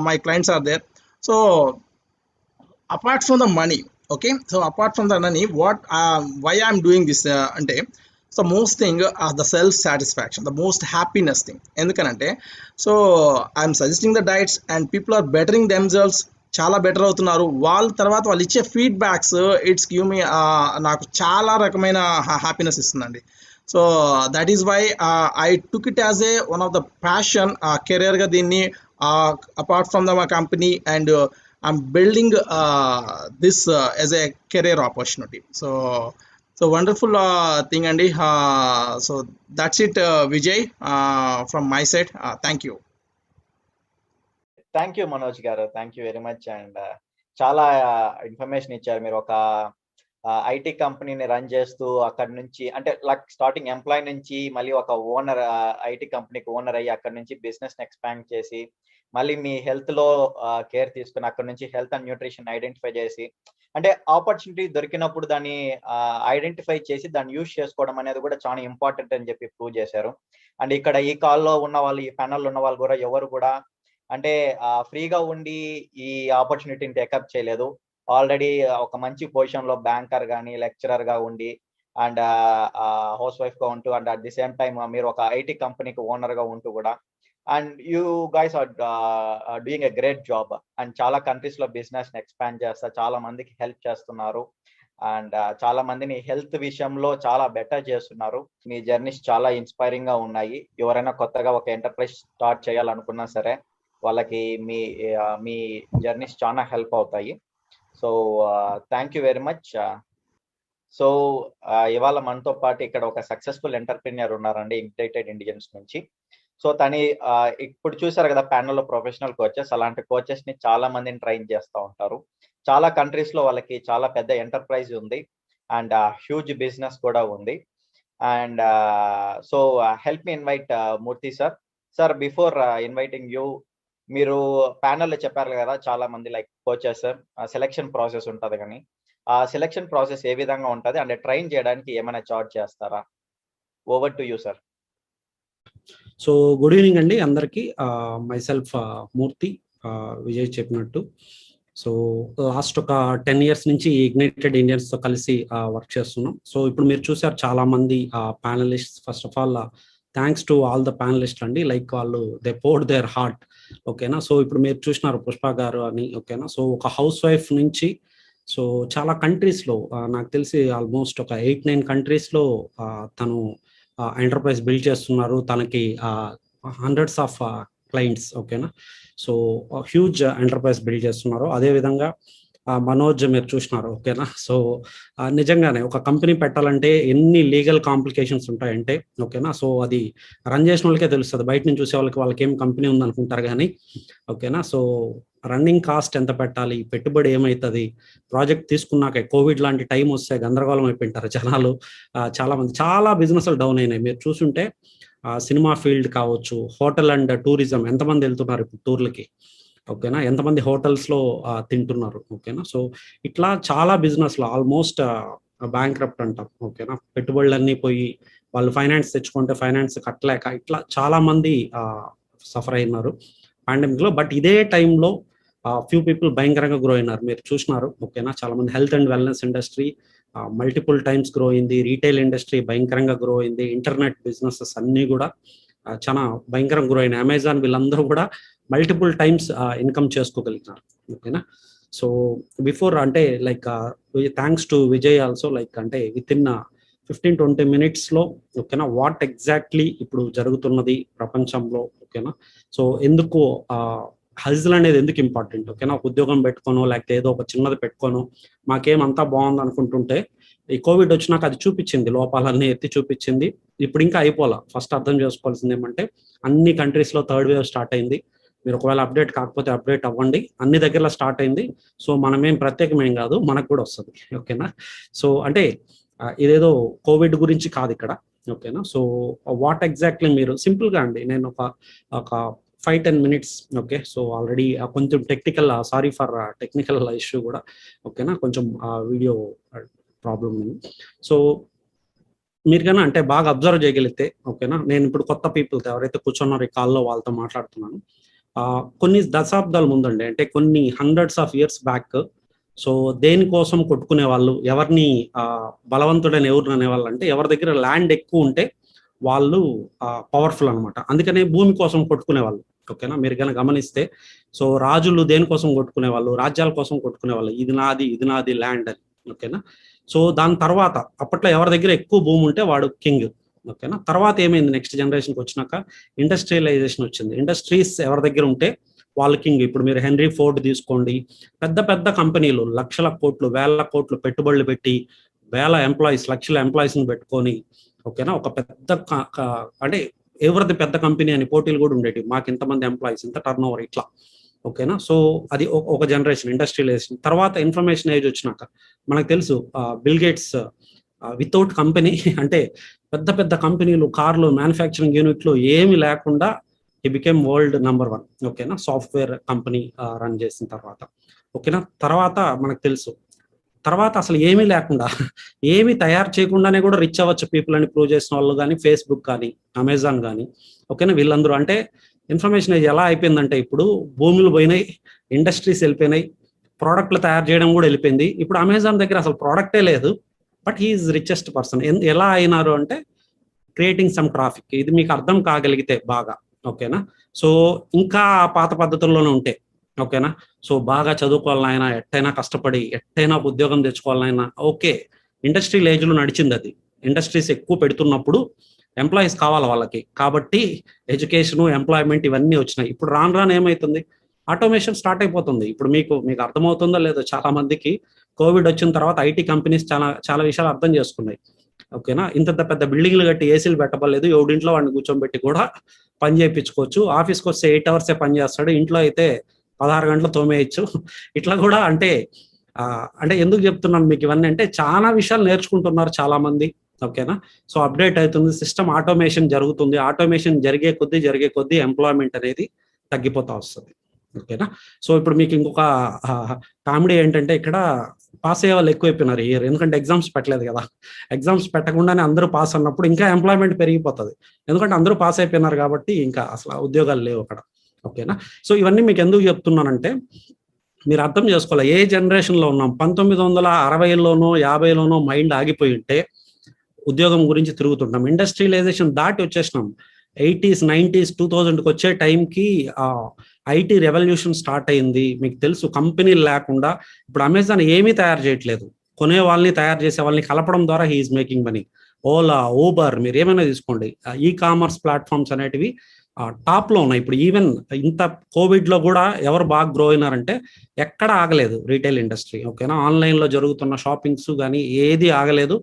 my clients are there. So apart from the money, okay, so apart from the money why I'm doing this అంటే so most thing the self satisfaction, the most happiness thing. ఎందుకనంటే so I'm suggesting the diets and people are bettering themselves, చాలా better అవుతున్నారు. వాళ్ళ తర్వాత వాళ్ళు ఇచ్చే feedbacks it's give me నాకు చాలా రకమైన హ్యాపీనెస్ ఇస్తుందండి. So that is why I took it as one of the passion కెరియర్గా దీన్ని apart from the my company and I'm building this as a career opportunity. So wonderful thing అండి. So that's it Vijay from my side. Thank you. Thank you Manoj garu, thank you very much. And చాలా information ఇచ్చారు. మీరు ఒక IT కంపెనీని run చేస్తూ అక్కడ నుంచి అంటే లైక్ స్టార్టింగ్ ఎంప్లాయ్ నుంచి మళ్ళీ ఒక ఓనర్, ఐటీ కంపెనీకి ఓనర్ అయ్యి అక్కడ నుంచి బిజినెస్ ఎక్స్పాండ్ చేసి మళ్ళీ మీ హెల్త్ లో కేర్ తీసుకుని అక్కడ నుంచి హెల్త్ అండ్ న్యూట్రిషన్ ఐడెంటిఫై చేసి అంటే ఆపర్చునిటీ దొరికినప్పుడు దాన్ని ఐడెంటిఫై చేసి దాన్ని యూజ్ చేసుకోవడం అనేది కూడా చాలా ఇంపార్టెంట్ అని చెప్పి ప్రూవ్ చేశారు. అండ్ ఇక్కడ ఈ కాల్లో ఉన్న వాళ్ళు, ఈ ప్యానల్లో ఉన్న వాళ్ళు కూడా ఎవరు కూడా అంటే ఫ్రీగా ఉండి ఈ ఆపర్చునిటీని టేకప్ చేయలేదు. ఆల్రెడీ ఒక మంచి పొజిషన్ లో బ్యాంకర్ గానీ లెక్చరర్ గా ఉండి అండ్ హౌస్ వైఫ్ గా ఉంటూ and at the same time మీరు ఒక ఐటీ కంపెనీకి ఓనర్ గా ఉంటూ కూడా and you guys are doing a great job and చాలా కంట్రీస్ లో బిజినెస్ ఎక్స్పాండ్ చేస్తా చాలా మందికి హెల్ప్ చేస్తున్నారు అండ్ చాలా మందిని హెల్త్ విషయంలో చాలా బెటర్ చేస్తున్నారు. మీ జర్నీస్ చాలా ఇన్స్పైరింగ్ గా ఉన్నాయి. ఎవరైనా కొత్తగా ఒక ఎంటర్ప్రైజ్ స్టార్ట్ చేయాలనుకున్నా సరే వాళ్ళకి మీ జర్నీస్ చాలా హెల్ప్ అవుతాయి. So thank you very much. So ఇవాళ మనతో పాటు ఇక్కడ ఒక సక్సెస్ఫుల్ ఎంటర్ప్రీనియర్ ఉన్నారండి ఇగ్నైటెడ్ ఇండియన్స్ నుంచి. సో తని ఇప్పుడు చూసారు కదా ప్యానల్లో ప్రొఫెషనల్ కోచెస్, అలాంటి కోచెస్ ని చాలా మందిని ట్రైన్ చేస్తూ ఉంటారు. చాలా కంట్రీస్ లో వాళ్ళకి చాలా పెద్ద ఎంటర్ప్రైజ్ ఉంది అండ్ హ్యూజ్ బిజినెస్ కూడా ఉంది. And so help me invite Murthy sir. Sir before inviting you, మీరు ప్యానల్లో చెప్పారు కదా చాలా మంది లైక్ కోచెస్ సెలెక్షన్ ప్రాసెస్ ఉంటుంది, కానీ ఆ సెలెక్షన్ ప్రాసెస్ ఏ విధంగా ఉంటుంది అండ్ ట్రైన్ చేయడానికి ఏమైనా చార్జ్ చేస్తారా? Over to you sir. So good evening అండి అందరికీ. మై సెల్ఫ్ మూర్తి, విజయ్ చెప్పినట్టు. సో లాస్ట్ ఒక 10 years నుంచి ఇగ్నైటెడ్ ఇండియన్స్తో కలిసి వర్క్ చేస్తున్నాం. సో ఇప్పుడు మీరు చూసారు చాలా మంది panellist. First of all thanks to all the panellist అండి, లైక్ వాళ్ళు దే పోర్డ్ దేర్ హార్ట్. ఓకేనా. సో ఇప్పుడు మీరు చూసినారు పుష్ప గారు అని. ఓకేనా. సో ఒక హౌస్ వైఫ్ నుంచి సో చాలా కంట్రీస్లో నాకు తెలిసి ఆల్మోస్ట్ ఒక 8-9 కంట్రీస్లో తను ఎంటర్ప్రైజ్ బిల్డ్ చేస్తున్నారు. తనకి హండ్రెడ్స్ ఆఫ్ క్లయింట్స్. ఓకేనా. సో హ్యూజ్ ఎంటర్ప్రైజ్ బిల్డ్ చేస్తున్నారు. అదేవిధంగా మనోజ్ మీరు చూసినారు. ఓకేనా. సో నిజంగానే ఒక కంపెనీ పెట్టాలంటే ఎన్ని లీగల్ కాంప్లికేషన్స్ ఉంటాయంటే, ఓకేనా. సో అది రన్ చేసిన వాళ్ళకే తెలుస్తుంది. బయట నుంచి చూసే వాళ్ళకి ఏం కంపెనీ ఉందనుకుంటారు కానీ, ఓకేనా. సో రన్నింగ్ కాస్ట్ ఎంత పెట్టాలి, పెట్టుబడి ఏమవుతుంది, ప్రాజెక్ట్ తీసుకున్నాక కోవిడ్ లాంటి టైం వస్తే గందరగోళం అయిపోయింటారు జనాలు. చాలా మంది చాలా బిజినెస్లు డౌన్ అయినాయి. మీరు చూసుంటే సినిమా ఫీల్డ్ కావచ్చు, హోటల్ అండ్ టూరిజం, ఎంతమంది వెళ్తున్నారు ఇప్పుడు టూర్లకి. ఓకేనా. ఎంతమంది హోటల్స్లో తింటున్నారు. ఓకేనా. సో ఇట్లా చాలా బిజినెస్లో ఆల్మోస్ట్ బ్యాంక్రప్ట్ అంటాం. ఓకేనా. పెట్టుబడులన్నీ పోయి వాళ్ళు ఫైనాన్స్ తెచ్చుకుంటే ఫైనాన్స్ కట్టలేక ఇట్లా చాలా మంది సఫర్ అయినారు పాండమిక్లో. బట్ ఇదే టైంలో ఫ్యూ పీపుల్ భయంకరంగా గ్రో అయినారు. మీరు చూసినారు. ఓకేనా. చాలా మంది health and wellness industry multiple times grow అయింది. రీటైల్ ఇండస్ట్రీ భయంకరంగా గ్రో అయింది. ఇంటర్నెట్ బిజినెసెస్ అన్నీ కూడా చాలా భయంకరంగా గ్రో అయినాయి. అమెజాన్ వీళ్ళందరూ కూడా మల్టిపుల్ టైమ్స్ ఇన్కమ్ చేసుకోగలిగినారు. ఓకేనా. సో బిఫోర్ అంటే like thanks to Vijay also, like అంటే విత్ ఇన్ 15-20 minutesలో ఓకేనా వాట్ ఎగ్జాక్ట్లీ ఇప్పుడు జరుగుతున్నది ప్రపంచంలో. ఓకేనా. సో ఎందుకు హజిల్ అనేది ఎందుకు ఇంపార్టెంట్. ఓకేనా. ఒక ఉద్యోగం పెట్టుకోనో లేకపోతే ఏదో ఒక చిన్నది పెట్టుకోనో మాకేమంతా బాగుంది అనుకుంటుంటే ఈ కోవిడ్ వచ్చినాక అది చూపించింది, లోపాలన్నీ ఎత్తి చూపించింది. ఇప్పుడు ఇంకా అయిపోలా. ఫస్ట్ అర్థం చేసుకోవాల్సింది ఏమంటే అన్ని కంట్రీస్లో 3rd wave స్టార్ట్ అయింది. మీరు ఒకవేళ అప్డేట్ కాకపోతే అప్డేట్ అవ్వండి. అన్ని దగ్గరలో స్టార్ట్ అయింది. సో మనమేం ప్రత్యేకమేం కాదు, మనకు కూడా వస్తుంది. ఓకేనా. సో అంటే ఇదేదో కోవిడ్ గురించి కాదు ఇక్కడ. ఓకేనా. సో వాట్ ఎగ్జాక్ట్లీ మీరు సింపుల్గా అండి, నేను ఒక 5-10 minutes. ఓకే. సో ఆల్రెడీ కొంచెం technical, sorry for technical issue కూడా. ఓకేనా. కొంచెం వీడియో ప్రాబ్లం ఉంది. సో మీరు కన్నా అంటే బాగా అబ్జర్వ్ చేయగలిగితే, ఓకేనా, నేను ఇప్పుడు కొత్త పీపుల్తో ఎవరైతే కూర్చున్నారో ఈ కాల్లో వాళ్ళతో మాట్లాడుతున్నాను. కొన్ని దశాబ్దాల ముందండి, అంటే కొన్ని hundreds of years back, so దేనికోసం కొట్టుకునే వాళ్ళు, ఎవరిని బలవంతుడని ఎవరు అనేవాళ్ళు అంటే ఎవరి దగ్గర ల్యాండ్ ఎక్కువ ఉంటే వాళ్ళు పవర్ఫుల్ అనమాట. అందుకనే భూమి కోసం కొట్టుకునే వాళ్ళు. ఓకేనా. మీరు కనుక గమనిస్తే సో రాజులు దేనికోసం కొట్టుకునే వాళ్ళు, రాజ్యాల కోసం కొట్టుకునే వాళ్ళు, ఇది నాది ల్యాండ్ అని. ఓకేనా. సో దాని తర్వాత అప్పట్లో ఎవరి దగ్గర ఎక్కువ భూమి ఉంటే వాడు కింగ్. ఓకేనా. తర్వాత ఏమైంది, నెక్స్ట్ జనరేషన్కి వచ్చినాక ఇండస్ట్రియలైజేషన్ వచ్చింది. ఇండస్ట్రీస్ ఎవరి దగ్గర ఉంటే వాళ్ళు కింగ్. ఇప్పుడు మీరు హెన్రీ ఫోర్డ్ తీసుకోండి, పెద్ద పెద్ద కంపెనీలు లక్షల కోట్లు, వేల కోట్లు పెట్టుబడులు పెట్టి వేల ఎంప్లాయీస్, లక్షల ఎంప్లాయీస్ని పెట్టుకొని, ఓకేనా, ఒక పెద్ద అంటే ఎవరిది పెద్ద కంపెనీ అని పోటీలు కూడా ఉండేవి. మాకు ఇంతమంది ఎంప్లాయీస్, ఇంత టర్న్ ఓవర్, ఇట్లా. ఓకేనా. సో అది ఒక జనరేషన్ ఇండస్ట్రియలైజేషన్. తర్వాత ఇన్ఫర్మేషన్ ఏజ్ వచ్చినాక మనకు తెలుసు బిల్ గేట్స్ వితౌట్ కంపెనీ అంటే పెద్ద పెద్ద కంపెనీలు, కార్లు, మ్యానుఫ్యాక్చరింగ్ యూనిట్లు ఏమి లేకుండా ఈ బికేమ్ వరల్డ్ నెంబర్ 1. ఓకేనా, సాఫ్ట్వేర్ కంపెనీ రన్ చేసిన తర్వాత. ఓకేనా, తర్వాత మనకు తెలుసు తర్వాత అసలు ఏమీ లేకుండా ఏమీ తయారు చేయకుండానే కూడా రిచ్ అవ్వచ్చు పీపుల్ అని ప్రూవ్ చేసిన వాళ్ళు కానీ ఫేస్బుక్ కానీ అమెజాన్ కానీ. ఓకేనా, వీళ్ళందరూ అంటే ఇన్ఫర్మేషన్ ఏజ్ ఎలా అయిపోయిందంటే ఇప్పుడు భూములు పోయినాయి, ఇండస్ట్రీస్ వెళ్ళిపోయినాయి, ప్రోడక్ట్లు తయారు చేయడం కూడా వెళ్ళిపోయింది. ఇప్పుడు అమెజాన్ దగ్గర అసలు ప్రోడక్టే లేదు, బట్ హీఈస్ రిచెస్ట్ పర్సన్. ఎలా అయినారు అంటే క్రియేటింగ్ సమ్ ట్రాఫిక్. ఇది మీకు అర్థం కాగలిగితే బాగా. ఓకేనా, సో ఇంకా పాత పద్ధతుల్లోనే ఉంటే ఓకేనా, సో బాగా చదువుకోవాలైనా, ఎట్టయినా కష్టపడి ఎట్టయినా ఉద్యోగం తెచ్చుకోవాలైనా ఓకే, ఇండస్ట్రియల్ ఏజ్లో నడిచింది అది. ఇండస్ట్రీస్ ఎక్కువ పెడుతున్నప్పుడు ఎంప్లాయీస్ కావాలి వాళ్ళకి, కాబట్టి ఎడ్యుకేషను, ఎంప్లాయ్మెంట్ ఇవన్నీ వచ్చినాయి. ఇప్పుడు రాను రాను ఏమవుతుంది, ఆటోమేషన్ స్టార్ట్ అయిపోతుంది. ఇప్పుడు మీకు అర్థమవుతుందో లేదో, చాలా మందికి కోవిడ్ వచ్చిన తర్వాత ఐటీ కంపెనీస్ చాలా విషయాలు అర్థం చేసుకున్నాయి. ఓకేనా, ఇంత పెద్ద బిల్డింగ్లు కట్టి ఏసీలు పెట్టబడలేదు, ఎవడింట్లో వాడిని కూర్చోబెట్టి కూడా పని చేయించుకోవచ్చు. ఆఫీస్కి వస్తే 8 hours పని చేస్తాడు, ఇంట్లో అయితే 16 గంటలు తోమేయచ్చు. ఇట్లా కూడా అంటే ఎందుకు చెప్తున్నాను మీకు ఇవన్నీ అంటే చాలా విషయాలు నేర్చుకుంటున్నారు చాలా మంది. ఓకేనా, సో అప్డేట్ అవుతుంది, సిస్టమ్ ఆటోమేషన్ జరుగుతుంది. ఆటోమేషన్ జరిగే కొద్దీ ఎంప్లాయ్మెంట్ అనేది తగ్గిపోతా వస్తుంది. ఓకేనా, సో ఇప్పుడు మీకు ఇంకొక కామెడీ ఏంటంటే ఇక్కడ పాస్ అయ్యే వాళ్ళు ఎక్కువైపోయినారు ఈ ఇయర్, ఎందుకంటే ఎగ్జామ్స్ పెట్టలేదు కదా. ఎగ్జామ్స్ పెట్టకుండానే అందరూ పాస్ అన్నప్పుడు ఇంకా ఎంప్లాయ్మెంట్ పెరిగిపోతుంది, ఎందుకంటే అందరూ పాస్ అయిపోయినారు కాబట్టి ఇంకా అసలు ఉద్యోగాలు లేవు అక్కడ. ఓకేనా, సో ఇవన్నీ మీకు ఎందుకు చెప్తున్నానంటే మీరు అర్థం చేసుకోవాలి ఏ జనరేషన్లో ఉన్నాం. 1960లోనో 50లోనో మైండ్ ఆగిపోయి ఉంటే ఉద్యోగం గురించి తిరుగుతుంటాం. ఇండస్ట్రియలైజేషన్ దాటి వచ్చేసినాం. 80s 90s 2000కి వచ్చే టైంకి ఐటీ రెవల్యూషన్ స్టార్ట్ అయింది. మీకు తెలుసు కంపెనీలు లేకుండా ఇప్పుడు అమెజాన్ ఏమీ తయారు చేయట్లేదు, కొనే వాళ్ళని తయారు చేసే వాళ్ళని కలపడం ద్వారా he is making money. Ola, Uber, మీరు ఏమైనా తీసుకోండి, ఈ కామర్స్ ప్లాట్ఫామ్స్ అనేటివి టాప్లో ఉన్నాయి. ఇప్పుడు ఈవెన్ ఇంత కోవిడ్లో కూడా ఎవరు బాగా గ్రో అయినారంటే ఎక్కడ ఆగలేదు రీటైల్ ఇండస్ట్రీ. ఓకేనా, ఆన్లైన్లో జరుగుతున్న షాపింగ్స్ కానీ ఏది ఆగలేదు.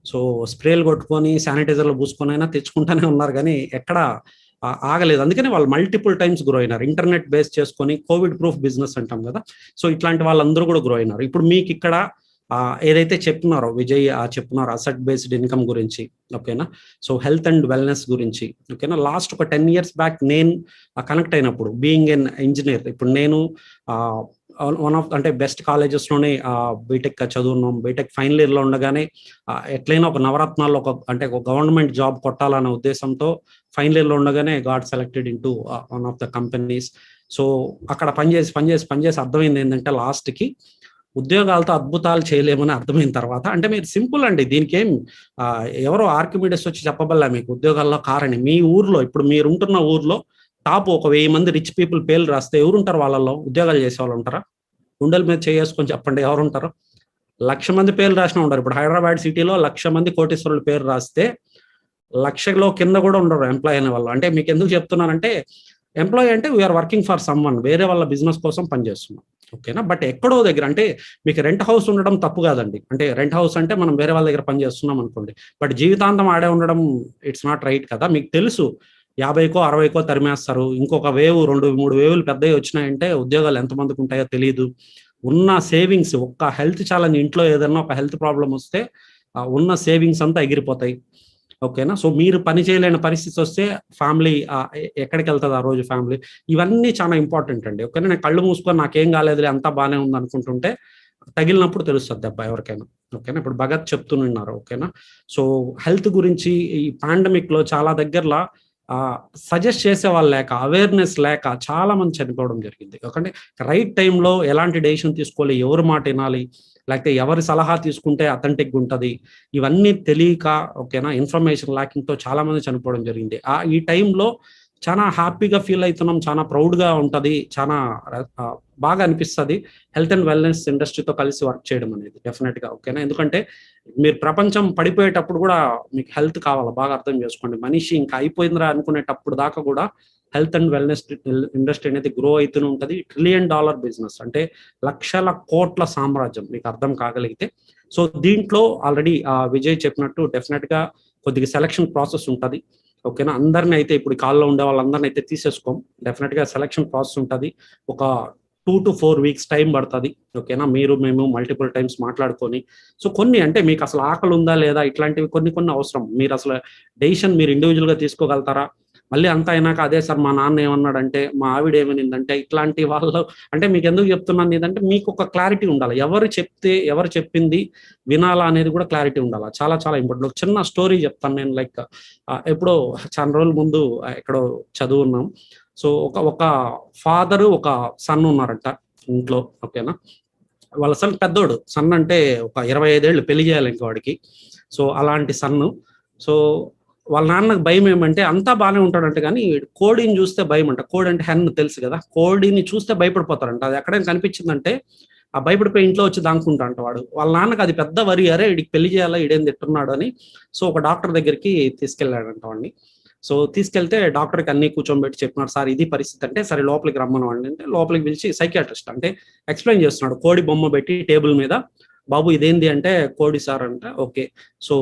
సో స్ప్రేలు కొట్టుకొని శానిటైజర్లు పూసుకొని అయినా తెచ్చుకుంటూనే ఉన్నారు కానీ ఎక్కడ ఆగలేదు. అందుకని వాళ్ళు మల్టిపుల్ టైమ్స్ గ్రో అయినారు. ఇంటర్నెట్ బేస్ చేసుకొని కోవిడ్ ప్రూఫ్ బిజినెస్ అంటాం కదా, సో ఇట్లాంటి వాళ్ళందరూ కూడా గ్రో అయినారు. ఇప్పుడు మీకు ఇక్కడ ఏదైతే చెప్తున్నారో విజయ్ చెప్తున్నారో అసెట్ బేస్డ్ ఇన్కమ్ గురించి. ఓకేనా, సో హెల్త్ అండ్ వెల్నెస్ గురించి. ఓకేనా, లాస్ట్ ఒక 10 years బ్యాక్ నేను కనెక్ట్ అయినప్పుడు బీయింగ్ ఎన్ ఇంజనీర్, ఇప్పుడు నేను వన్ ఆఫ్ అంటే బెస్ట్ కాలేజెస్లోనే బీటెక్ చదువున్నాం. బీటెక్ ఫైనల్ ఇయర్లో ఉండగానే ఎట్లయినా ఒక నవరత్నాల్లో ఒక గవర్నమెంట్ జాబ్ కొట్టాలనే ఉద్దేశంతో ఫైనల్ ఇయర్లో ఉండగానే got selected in to one of the companies. So అక్కడ పనిచేసి అర్థమైంది ఏంటంటే లాస్ట్కి ఉద్యోగాలతో అద్భుతాలు చేయలేమని అర్థమైన తర్వాత, అంటే మీరు సింపుల్ అండి, దీనికి ఏం ఎవరో ఆర్కిమిడిస్ వచ్చి చెప్పబల్లా మీకు ఉద్యోగాల్లో కారణి. మీ ఊర్లో ఇప్పుడు మీరు ఉంటున్న ఊర్లో టాప్ ఒక 1000 మంది రిచ్ పీపుల్ పేర్లు రాస్తే ఎవరుంటారు వాళ్ళల్లో? ఉద్యోగాలు చేసే వాళ్ళు ఉంటారా? గుండెల మీద చేసుకొని చెప్పండి ఎవరుంటారు? 1,00,000 మంది పేర్లు రాసినా ఉంటారు. ఇప్పుడు హైదరాబాద్ సిటీలో 1,00,000 మంది కోటీశ్వరుల పేరు రాస్తే 1,00,000లో కింద కూడా ఉండరు ఎంప్లాయ్ అనే వాళ్ళు. అంటే మీకు ఎందుకు చెప్తున్నానంటే ఎంప్లాయ్ అంటే వీఆర్ వర్కింగ్ ఫర్ సమ్వన్, వేరే వాళ్ళ బిజినెస్ కోసం పనిచేస్తున్నాం. ఓకేనా, బట్ ఎక్కడో దగ్గర అంటే మీకు రెంట్ హౌస్ ఉండడం తప్పు కాదండి. అంటే రెంట్ హౌస్ అంటే మనం వేరే వాళ్ళ దగ్గర పనిచేస్తున్నాం అనుకోండి, బట్ జీవితాంతం ఆడే ఉండడం ఇట్స్ నాట్ రైట్ కదా. మీకు తెలుసు 50కో 60కో తరిమేస్తారు, ఇంకొక వేవ్ 2-3 వేవులు పెద్దవి వచ్చినాయంటే ఉద్యోగాలు ఎంతమందికి ఉంటాయో తెలియదు. ఉన్న సేవింగ్స్ ఒక్క హెల్త్ ఛాలెంజ్, ఇంట్లో ఏదైనా ఒక హెల్త్ ప్రాబ్లం వస్తే ఉన్న సేవింగ్స్ అంతా ఎగిరిపోతాయి. ఓకేనా, సో మీరు పని చేయలేని పరిస్థితి వస్తే ఫ్యామిలీ ఎక్కడికి వెళ్తుంది ఆ రోజు ఫ్యామిలీ? ఇవన్నీ చాలా ఇంపార్టెంట్ అండి. ఓకేనా, నేను కళ్ళు మూసుకొని నాకేం కాలేదులే అంతా బాగానే ఉంది అనుకుంటుంటే తగిలినప్పుడు తెలుస్తుంది అబ్బా ఎవరికైనా. ఓకేనా, ఇప్పుడు భగత్ చెప్తున్నారు. ఓకేనా, సో హెల్త్ గురించి ఈ పాండమిక్ లో చాలా దగ్గరలో సజెస్ట్ చేసే వాళ్ళు లేక, అవేర్నెస్ లేక చాలా మంది చనిపోవడం జరిగింది. ఓకే, రైట్ టైంలో ఎలాంటి డెసిషన్ తీసుకోవాలి, ఎవరి మాట వినాలి, లేకపోతే ఎవరి సలహా తీసుకుంటే అథెంటిక్గా ఉంటుంది, ఇవన్నీ తెలియక ఓకేనా ఇన్ఫర్మేషన్ ల్యాకింగ్తో చాలా మంది చనిపోవడం జరిగింది. ఈ టైంలో చాలా హ్యాపీగా ఫీల్ అవుతున్నాం, చాలా ప్రౌడ్గా ఉంటుంది, చాలా బాగా అనిపిస్తుంది హెల్త్ అండ్ వెల్నెస్ ఇండస్ట్రీతో కలిసి వర్క్ చేయడం అనేది డెఫినెట్గా. ఓకేనా, ఎందుకంటే మీరు ప్రపంచం పడిపోయేటప్పుడు కూడా మీకు హెల్త్ కావాలి, బాగా అర్థం చేసుకోండి. మనిషి ఇంకా అయిపోయిందిరా అనుకునేటప్పుడు దాకా కూడా హెల్త్ అండ్ వెల్నెస్ ఇండస్ట్రీ అనేది గ్రో అవుతూనే ఉంటుంది. $1 trillion బిజినెస్ అంటే లక్షల కోట్ల సామ్రాజ్యం, మీకు అర్థం కాగలిగితే. సో దీంట్లో ఆల్రెడీ విజయ్ చెప్పినట్టు డెఫినెట్గా కొద్దిగా సెలక్షన్ ప్రాసెస్ ఉంటుంది. ఓకేనా. అందరిని అయితే ఇప్పుడు కాల్లో ఉండే వాళ్ళందరినీ అయితే తీసేసుకోం. డెఫినెట్గా సెలక్షన్ ప్రాసెస్ ఉంటుంది. ఒక 2 to 4 weeks టైం పడుతుంది. ఓకేనా. మీరు మేము మల్టిపుల్ టైమ్స్ మాట్లాడుకొని, సో కొన్ని అంటే మీకు అసలు ఆకలి ఉందా లేదా ఇట్లాంటివి కొన్ని అవసరం. మీరు అసలు డెసిషన్ మీరు ఇండివిజువల్గా తీసుకోగలుగుతారా? మళ్ళీ అంతా అయినాక అదే సార్ మా నాన్న ఏమన్నాడంటే, మా ఆవిడ ఏమనిందంటే, ఇట్లాంటి వాళ్ళు అంటే మీకు ఎందుకు చెప్తున్నాను ఇదంటే మీకు ఒక క్లారిటీ ఉండాలి. ఎవరు చెప్పింది వినాలా అనేది కూడా క్లారిటీ ఉండాలి. చాలా చాలా ఇంపార్టెంట్. ఒక చిన్న స్టోరీ చెప్తాను నేను. లైక్ ఎప్పుడో చాలా రోజుల ముందు ఎక్కడో చదువున్నాం. సో ఒక ఫాదరు ఒక సన్ ఉన్నారంట ఇంట్లో. ఓకేనా. వాళ్ళ సన్ పెద్దోడు. సన్ అంటే ఒక 25 ఏళ్ళు, పెళ్లి చేయాలి ఇంకా వాడికి. సో అలాంటి సన్ను. సో వాళ్ళ నాన్నకు భయం ఏమంటే, అంతా బాగానే ఉంటాడంట కానీ కోడిని చూస్తే భయం అంట. కోడి అంటే హెన్ తెలుసు కదా, కోడిని చూస్తే భయపడిపోతారంట. అది ఎక్కడైనా కనిపించిందంటే ఆ భయపడిపోయి ఇంట్లో వచ్చి దాంకుంటా అంట వాడు. వాళ్ళ నాన్నకు అది పెద్ద వరి, అరే వీడికి పెళ్లి చేయాలా, ఈడేం తిట్టున్నాడు అని. సో ఒక డాక్టర్ దగ్గరికి తీసుకెళ్ళాడంట వాడిని. సో తీసుకెళ్తే డాక్టర్కి అన్ని కూర్చోబెట్టి చెప్పినాడు, సార్ ఇది పరిస్థితి అంటే, సరే లోపలికి రమ్మను వాడిని అంటే లోపలికి పిలిచి సైకియాట్రిస్ట్ అంటే ఎక్స్ప్లెయిన్ చేస్తున్నాడు. కోడి బొమ్మ పెట్టి టేబుల్ మీద, బాబు ఇదేంది అంటే కోడి సార్ అంటే, ఓకే సో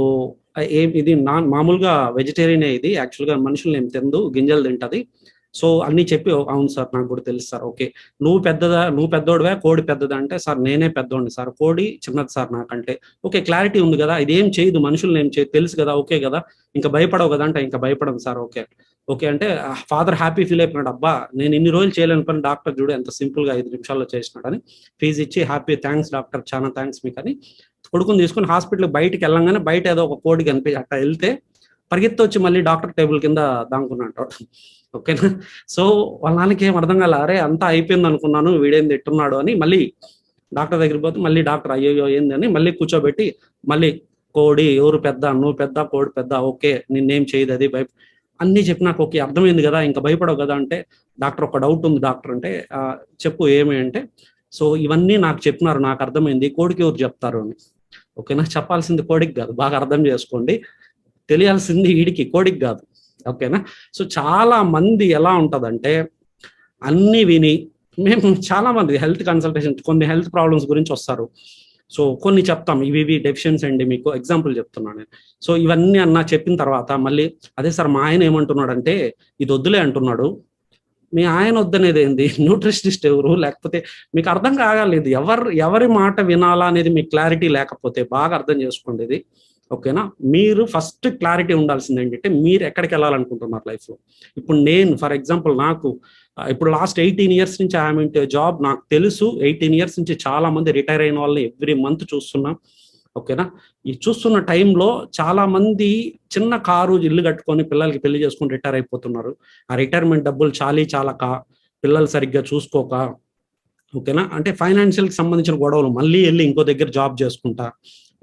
ఇది మామూలుగా వెజిటేరియనే, ఇది యాక్చువల్గా మనుషులు ఏం తిందు, గింజలు తింటది. సో అన్ని చెప్పి, అవును సార్ నాకు కూడా తెలుసు సార్. ఓకే నువ్వు పెద్దోడివా, కోడి పెద్దదా అంటే, సార్ నేనే పెద్దోడిని సార్, కోడి చిన్నది సార్ నాకంటే. ఓకే క్లారిటీ ఉంది కదా, ఇదేం చేయదు, మనుషులు ఏం చేయదు తెలుసు కదా, ఓకే కదా, ఇంకా భయపడవు కదా అంటే, ఇంకా భయపడదు సార్. ఓకే అంటే ఫాదర్ హ్యాపీ ఫీల్ అయిపోయినాడు. అబ్బా నేను ఇన్ని రోజులు చేయలేని పని డాక్టర్ చూడు ఎంత సింపుల్ గా 5 నిమిషాల్లో చేసినాడు అని ఫీజు ఇచ్చి హ్యాపీ, థ్యాంక్స్ డాక్టర్, చాలా థ్యాంక్స్ మీకు అని కొడుకుని తీసుకుని హాస్పిటల్ బయటికి వెళ్ళంగానే బయట ఏదో ఒక కోడి కనిపించి అట్లా వెళ్తే పరిగెత్తి వచ్చి మళ్ళీ డాక్టర్ టేబుల్ కింద దాంకున్నాడు. ఓకేనా. సో వాళ్ళ నాన్నకి ఏం అర్థం కాలే, అరే అంతా అయిపోయింది అనుకున్నాను, వీడేం తిట్టున్నాడు అని మళ్ళీ డాక్టర్ దగ్గరికి పోతే మళ్ళీ డాక్టర్ అయ్యో ఏంది అని మళ్ళీ కూర్చోబెట్టి, మళ్ళీ కోడి ఎవరు పెద్ద, నువ్వు పెద్ద కోడి పెద్ద, ఓకే నిన్నేం చేయదు అది అన్నీ చెప్పినాక ఓకే అర్థమైంది కదా, ఇంకా భయపడవు కదా అంటే, డాక్టర్ ఒక డౌట్ ఉంది డాక్టర్ అంటే, చెప్పు ఏమి అంటే, సో ఇవన్నీ నాకు చెప్పినారు, నాకు అర్థమైంది, కోడికి ఎవరు చెప్తారు అని. ఓకేనా. చెప్పాల్సింది కోడికి కాదు, బాగా అర్థం చేసుకోండి, తెలియాల్సింది వీడికి, కోడికి కాదు. ఓకేనా. సో చాలా మంది ఎలా ఉంటుందంటే అన్ని విని, మేము చాలా మంది హెల్త్ కన్సల్టేషన్ కొన్ని హెల్త్ ప్రాబ్లమ్స్ గురించి వస్తారు. సో కొన్ని చెప్తాం, ఇవి డెఫిషియన్సీ అండి, మీకు ఎగ్జాంపుల్ చెప్తున్నాను నేను. సో ఇవన్నీ చెప్పిన తర్వాత మళ్ళీ అదే సార్ మా ఆయన ఏమంటున్నాడు అంటే, ఇది వద్దులే అంటున్నాడు. మీ ఆయన వద్దనేది ఏంది, న్యూట్రిషనిస్ట్ ఎవరు, లేకపోతే మీకు అర్థం కాగలేదు, ఎవరి మాట వినాలా అనేది మీకు క్లారిటీ లేకపోతే బాగా అర్థం చేసుకోండి ఇది. ఓకేనా. మీరు ఫస్ట్ క్లారిటీ ఉండాల్సింది ఏంటంటే, మీరు ఎక్కడికి వెళ్ళాలనుకుంటున్నారు లైఫ్లో. ఇప్పుడు నేను ఫర్ ఎగ్జాంపుల్ నాకు ఇప్పుడు లాస్ట్ 18 years నుంచి ఐఎమ్ ఇంటూ జాబ్. నాకు తెలుసు 18 years నుంచి చాలా మంది రిటైర్ అయిన వాళ్ళని ఎవ్రీ మంత్ చూస్తున్నా. ఓకేనా. ఈ చూస్తున్న టైంలో చాలా మంది చిన్న కారు ఇల్లు కట్టుకొని పిల్లలకి పెళ్లి చేసుకొని రిటైర్ అయిపోతున్నారు. ఆ రిటైర్మెంట్ డబ్బులు చాలక, పిల్లలు సరిగ్గా చూసుకోక, ఓకేనా, అంటే ఫైనాన్షియల్కి సంబంధించిన గొడవలు, మళ్ళీ వెళ్ళి ఇంకో దగ్గర జాబ్ చేసుకుంటా,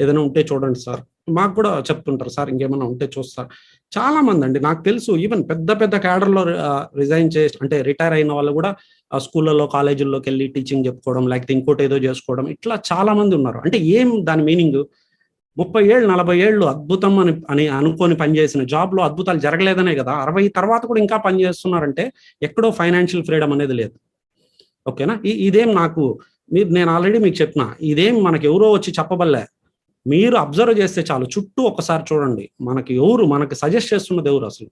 ఏదైనా ఉంటే చూడండి సార్, మాకు కూడా చెప్తుంటారు సార్ ఇంకేమైనా ఉంటే చూస్తారు. చాలా మంది అండి నాకు తెలుసు, ఈవెన్ పెద్ద క్యాడర్లో రిజైన్ చేసి అంటే రిటైర్ అయిన వాళ్ళు కూడా స్కూళ్ళలో కాలేజీల్లోకి వెళ్ళి టీచింగ్ చెప్పుకోవడం, లేకపోతే ఇంకోటి ఏదో చేసుకోవడం, ఇట్లా చాలా మంది ఉన్నారు. అంటే ఏం దాని మీనింగ్, 30 ఏళ్ళు 40 ఏళ్ళు అద్భుతం అని అనుకొని పనిచేసిన జాబ్లో అద్భుతాలు జరగలేదనే కదా 60 తర్వాత కూడా ఇంకా పని చేస్తున్నారంటే ఎక్కడో ఫైనాన్షియల్ ఫ్రీడమ్ అనేది లేదు. ఓకేనా. ఇదేం నాకు నేను ఆల్రెడీ మీకు చెప్పిన, ఇదేం మనకి ఎవరో వచ్చి చెప్పబల్లే, మీరు అబ్జర్వ్ చేస్తే చాలు, చుట్టూ ఒకసారి చూడండి, మనకి సజెస్ట్ చేస్తున్నది ఎవరు అసలు,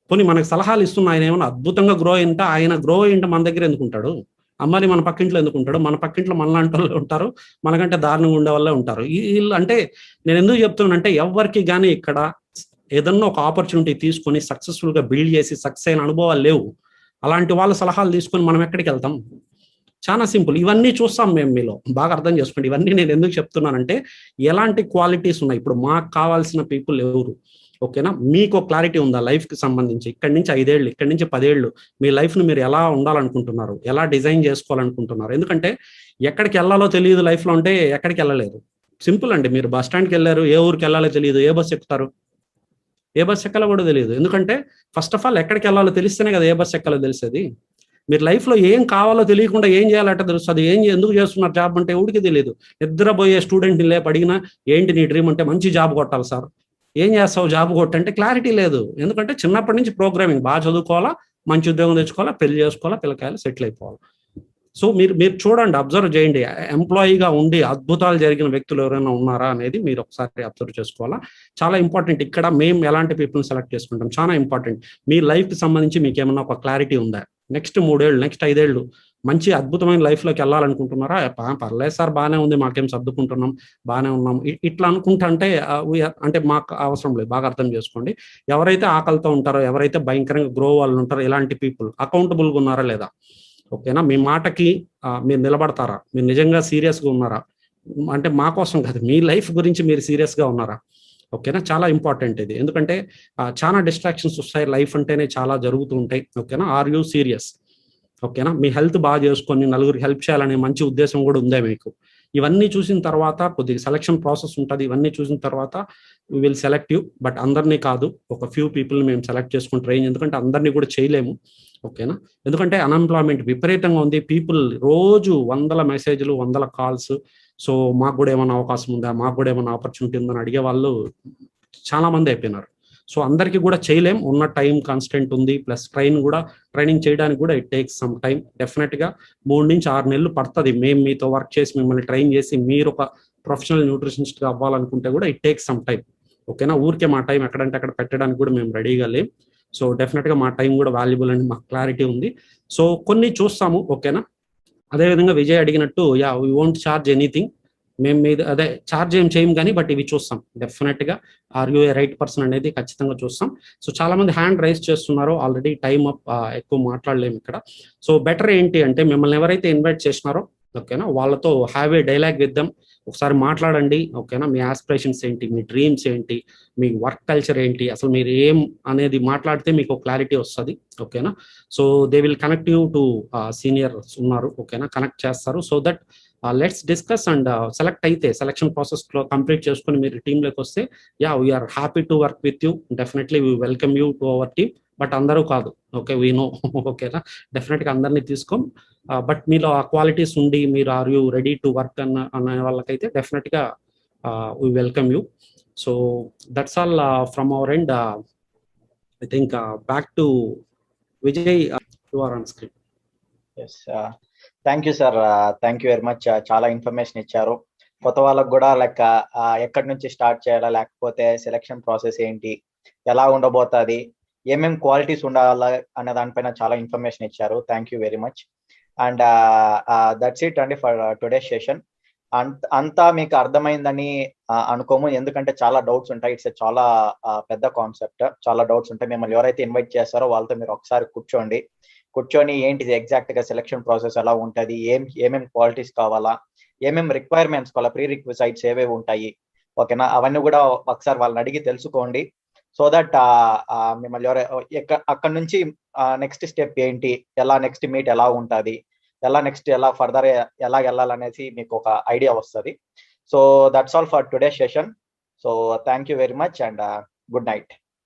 పోనీ మనకి సలహాలు ఇస్తున్న ఆయన ఏమన్నా అద్భుతంగా గ్రో అయింటే, ఆయన గ్రో అయింటే మన దగ్గర ఎందుకుంటాడు, అమ్మాయి మన పక్కింట్లో ఎందుకుంటాడు, మన పక్కింట్లో మనలాంటి వాళ్ళు ఉంటారు, మనకంటే దారుణంగా ఉండే వాళ్ళే ఉంటారు. వీళ్ళు అంటే నేను ఎందుకు చెప్తున్నానంటే, ఎవరికి కానీ ఇక్కడ ఏదన్నా ఒక ఆపర్చునిటీ తీసుకొని సక్సెస్ఫుల్గా బిల్డ్ చేసి సక్సెస్ అయిన అనుభవాలు లేవు. అలాంటి వాళ్ళ సలహాలు తీసుకొని మనం ఎక్కడికి వెళ్తాం. చాలా సింపుల్. ఇవన్నీ చూస్తాం మేము, మీలో బాగా అర్థం చేసుకోండి. ఇవన్నీ నేను ఎందుకు చెప్తున్నానంటే, ఎలాంటి క్వాలిటీస్ ఉన్నాయి, ఇప్పుడు మాకు కావాల్సిన పీపుల్ ఎవరు. ఓకేనా. మీకు క్లారిటీ ఉందా లైఫ్కి సంబంధించి, ఇక్కడి నుంచి 5 ఏళ్ళు, ఇక్కడి నుంచి 10 ఏళ్ళు మీ లైఫ్ను మీరు ఎలా ఉండాలనుకుంటున్నారు, ఎలా డిజైన్ చేసుకోవాలనుకుంటున్నారు. ఎందుకంటే ఎక్కడికి వెళ్ళాలో తెలియదు లైఫ్లో అంటే ఎక్కడికి వెళ్ళలేదు. సింపుల్ అండి, మీరు బస్ స్టాండ్కి వెళ్ళారు, ఏ ఊరికి వెళ్ళాలో తెలియదు, ఏ బస్సు ఎక్కుతారు, ఏ బస్సు ఎక్కాలో కూడా తెలియదు. ఎందుకంటే ఫస్ట్ ఆఫ్ ఆల్ ఎక్కడికి వెళ్ళాలో తెలిస్తేనే కదా ఏ బస్సు ఎక్కాలో తెలిసేది. మీరు లైఫ్లో ఏం కావాలో తెలియకుండా ఏం చేయాలంటే తెలుస్తుంది. ఎందుకు చేస్తున్నారు జాబ్ అంటే ఎవరికి తెలియదు. నిద్రపోయే స్టూడెంట్ని లేపు అడిగినా ఏంటి నీ డ్రీమ్ అంటే, మంచి జాబ్ కొట్టాలి సార్. ఏం చేస్తావు జాబ్ కొట్టంటే క్లారిటీ లేదు. ఎందుకంటే చిన్నప్పటి నుంచి ప్రోగ్రామింగ్ బాగా చదువుకోవాలా, మంచి ఉద్యోగం తెచ్చుకోవాలా, పెళ్లి చేసుకోవాలా, పిల్లకాయలు సెటిల్ అయిపోవాలి. సో మీరు చూడండి, అబ్జర్వ్ చేయండి, ఎంప్లాయీగా ఉండి అద్భుతాలు జరిగిన వ్యక్తులు ఎవరైనా ఉన్నారా అనేది మీరు ఒకసారి అబ్జర్వ్ చేసుకోవాలా. చాలా ఇంపార్టెంట్. ఇక్కడ మేము ఎలాంటి పీపుల్ని సెలెక్ట్ చేసుకుంటాం చాలా ఇంపార్టెంట్. మీ లైఫ్కి సంబంధించి మీకు ఏమన్నా ఒక క్లారిటీ ఉందా? నెక్స్ట్ 3 ఏళ్ళు, నెక్స్ట్ 5 ఏళ్ళు మంచి అద్భుతమైన లైఫ్లోకి వెళ్ళాలనుకుంటున్నారా? పర్లేదు సార్, బాగానే ఉంది, మాకేం సర్దుకుంటున్నాం, బాగానే ఉన్నాం, ఇట్లా అనుకుంటుంటే అంటే మాకు అవసరం లేదు. బాగా అర్థం చేసుకోండి. ఎవరైతే ఆకలితో ఉంటారో, ఎవరైతే భయంకరంగా గ్రో వాళ్ళు ఉంటారో, ఇలాంటి పీపుల్ అకౌంటబుల్గా ఉన్నారా లేదా? ఓకేనా? మీ మాటకి మీరు నిలబడతారా? మీరు నిజంగా సీరియస్గా ఉన్నారా? అంటే మా కోసం కాదు, మీ లైఫ్ గురించి మీరు సీరియస్గా ఉన్నారా? ఓకేనా? చాలా ఇంపార్టెంట్ ఇది. ఎందుకంటే చాలా డిస్ట్రాక్షన్స్ వస్తాయి, లైఫ్ అంటేనే చాలా జరుగుతూ ఉంటాయి. ఓకేనా? Are you serious? ఓకేనా? మీ హెల్త్ బాగా చేసుకొని నలుగురికి హెల్ప్ చేయాలనే మంచి ఉద్దేశం కూడా ఉందే మీకు? ఇవన్నీ చూసిన తర్వాత కొద్దిగా సెలక్షన్ ప్రాసెస్ ఉంటుంది. ఇవన్నీ చూసిన తర్వాత we will select you. But అందరినీ కాదు, ఒక ఫ్యూ పీపుల్ని మేము సెలెక్ట్ చేసుకుని ట్రైన్, ఎందుకంటే అందరినీ కూడా చేయలేము. ఓకేనా? ఎందుకంటే అన్ఎంప్లాయ్మెంట్ విపరీతంగా ఉంది. పీపుల్ రోజు 100 మెసేజ్లు, 100 కాల్స్. సో మాకు కూడా ఏమైనా అవకాశం ఉందా, మాకు కూడా ఏమైనా ఆపర్చునిటీ ఉందని అడిగే వాళ్ళు చాలా మంది అయిపోయినారు. సో అందరికీ కూడా చేయలేం, ఉన్న టైం కాన్స్టెంట్ ఉంది. ప్లస్ ట్రైనింగ్ చేయడానికి కూడా ఇట్ టేక్స్ సమ్ టైం. డెఫినెట్గా 3 నుంచి 6 నెలలు పడుతుంది. మేము మీతో వర్క్ చేసి మిమ్మల్ని ట్రైన్ చేసి మీరు ఒక ప్రొఫెషనల్ న్యూట్రిషనిస్ట్గా అవ్వాలనుకుంటే కూడా ఇట్ టేక్స్ సమ్ టైం. ఓకేనా? ఊరికే మా టైం ఎక్కడంటే అక్కడ పెట్టడానికి కూడా మేము రెడీగా లేం. సో డెఫినెట్గా మా టైం కూడా వాల్యుబుల్ అని మాకు క్లారిటీ ఉంది. సో కొన్ని చూస్తాము. ఓకేనా? అదేవిధంగా విజయ్ అడిగినట్టు, వీ వోంట్ ఛార్జ్ ఎనీథింగ్. మేము మీద అదే ఛార్జ్ ఏం చేయం కానీ, బట్ ఇవి చూస్తాం డెఫినెట్గా. Are you a right person అనేది ఖచ్చితంగా చూస్తాం. సో చాలా మంది హ్యాండ్ రైజ్ చేస్తున్నారు, ఆల్రెడీ టైం అప్, ఎక్కువ మాట్లాడలేము ఇక్కడ. సో బెటర్ ఏంటి అంటే, మిమ్మల్ని ఎవరైతే ఇన్వైట్ చేసినారో, ఓకేనా, వాళ్ళతో have a dialogue with them. ఒకసారి మాట్లాడండి. ఓకేనా? మీ ఆస్పిరేషన్స్ ఏంటి, మీ డ్రీమ్స్ ఏంటి, మీ వర్క్ కల్చర్ ఏంటి, అసలు మీరు ఏం అనేది మాట్లాడితే మీకు క్లారిటీ వస్తుంది. ఓకేనా? So they will connect you to seniors ఉన్నారు. ఓకేనా? కనెక్ట్ చేస్తారు. So that let's discuss and select అయితే, సెలక్షన్ ప్రాసెస్లో కంప్లీట్ చేసుకుని మీరు టీంలోకి వస్తే, we are happy to work with you. Definitely we welcome you to our team. But అందరూ కాదు. Okay, we know. ఓకేనా? డెఫినెట్గా అందరినీ తీసుకోం. బట్ మీలో ఆ క్వాలిటీస్ ఉండి మీరు are you ready to work అన్న వాళ్ళకైతే డెఫినెట్గా we welcome you. So that's all from our end. I think back to Vijay, you are on screen. Yes, thank you sir, thank you very much. చాలా information ఇచ్చారు. కొత్త వాళ్ళకు కూడా like ఎక్కడి నుంచి స్టార్ట్ చేయాలా, లేకపోతే సెలక్షన్ ప్రాసెస్ ఏంటి, ఎలా ఉండబోతుంది, ఏమేమి క్వాలిటీస్ ఉండాలా అనే దానిపైన చాలా ఇన్ఫర్మేషన్ ఇచ్చారు. Thank you very much. And that's it అండి ఫర్ టుడే సెషన్. అంతా మీకు అర్థమైందని అనుకోము, ఎందుకంటే చాలా డౌట్స్ ఉంటాయి. ఇట్స్ చాలా పెద్ద కాన్సెప్ట్, చాలా డౌట్స్ ఉంటాయి. మిమ్మల్ని ఎవరైతే ఇన్వైట్ చేస్తారో వాళ్ళతో మీరు ఒకసారి కూర్చొని ఏంటిది ఎగ్జాక్ట్ గా సెలక్షన్ ప్రాసెస్ ఎలా ఉంటుంది, ఏమేమి క్వాలిటీస్ కావాలా, ఏమేమి రిక్వైర్మెంట్స్ కావాలా, ప్రీ రిక్విజైట్స్ ఏవేవి ఉంటాయి, ఓకేనా, అవన్నీ కూడా ఒకసారి వాళ్ళని అడిగి తెలుసుకోండి. సో దట్ మిమ్మల్ని అక్కడ నుంచి నెక్స్ట్ స్టెప్ ఏంటి, ఎలా నెక్స్ట్ మీట్ ఎలా ఉంటుంది, ఎలా ఫర్దర్ ఎలా వెళ్ళాలనేసి మీకు ఒక ఐడియా వస్తుంది. So that's all for today session. So thank you very much and good night.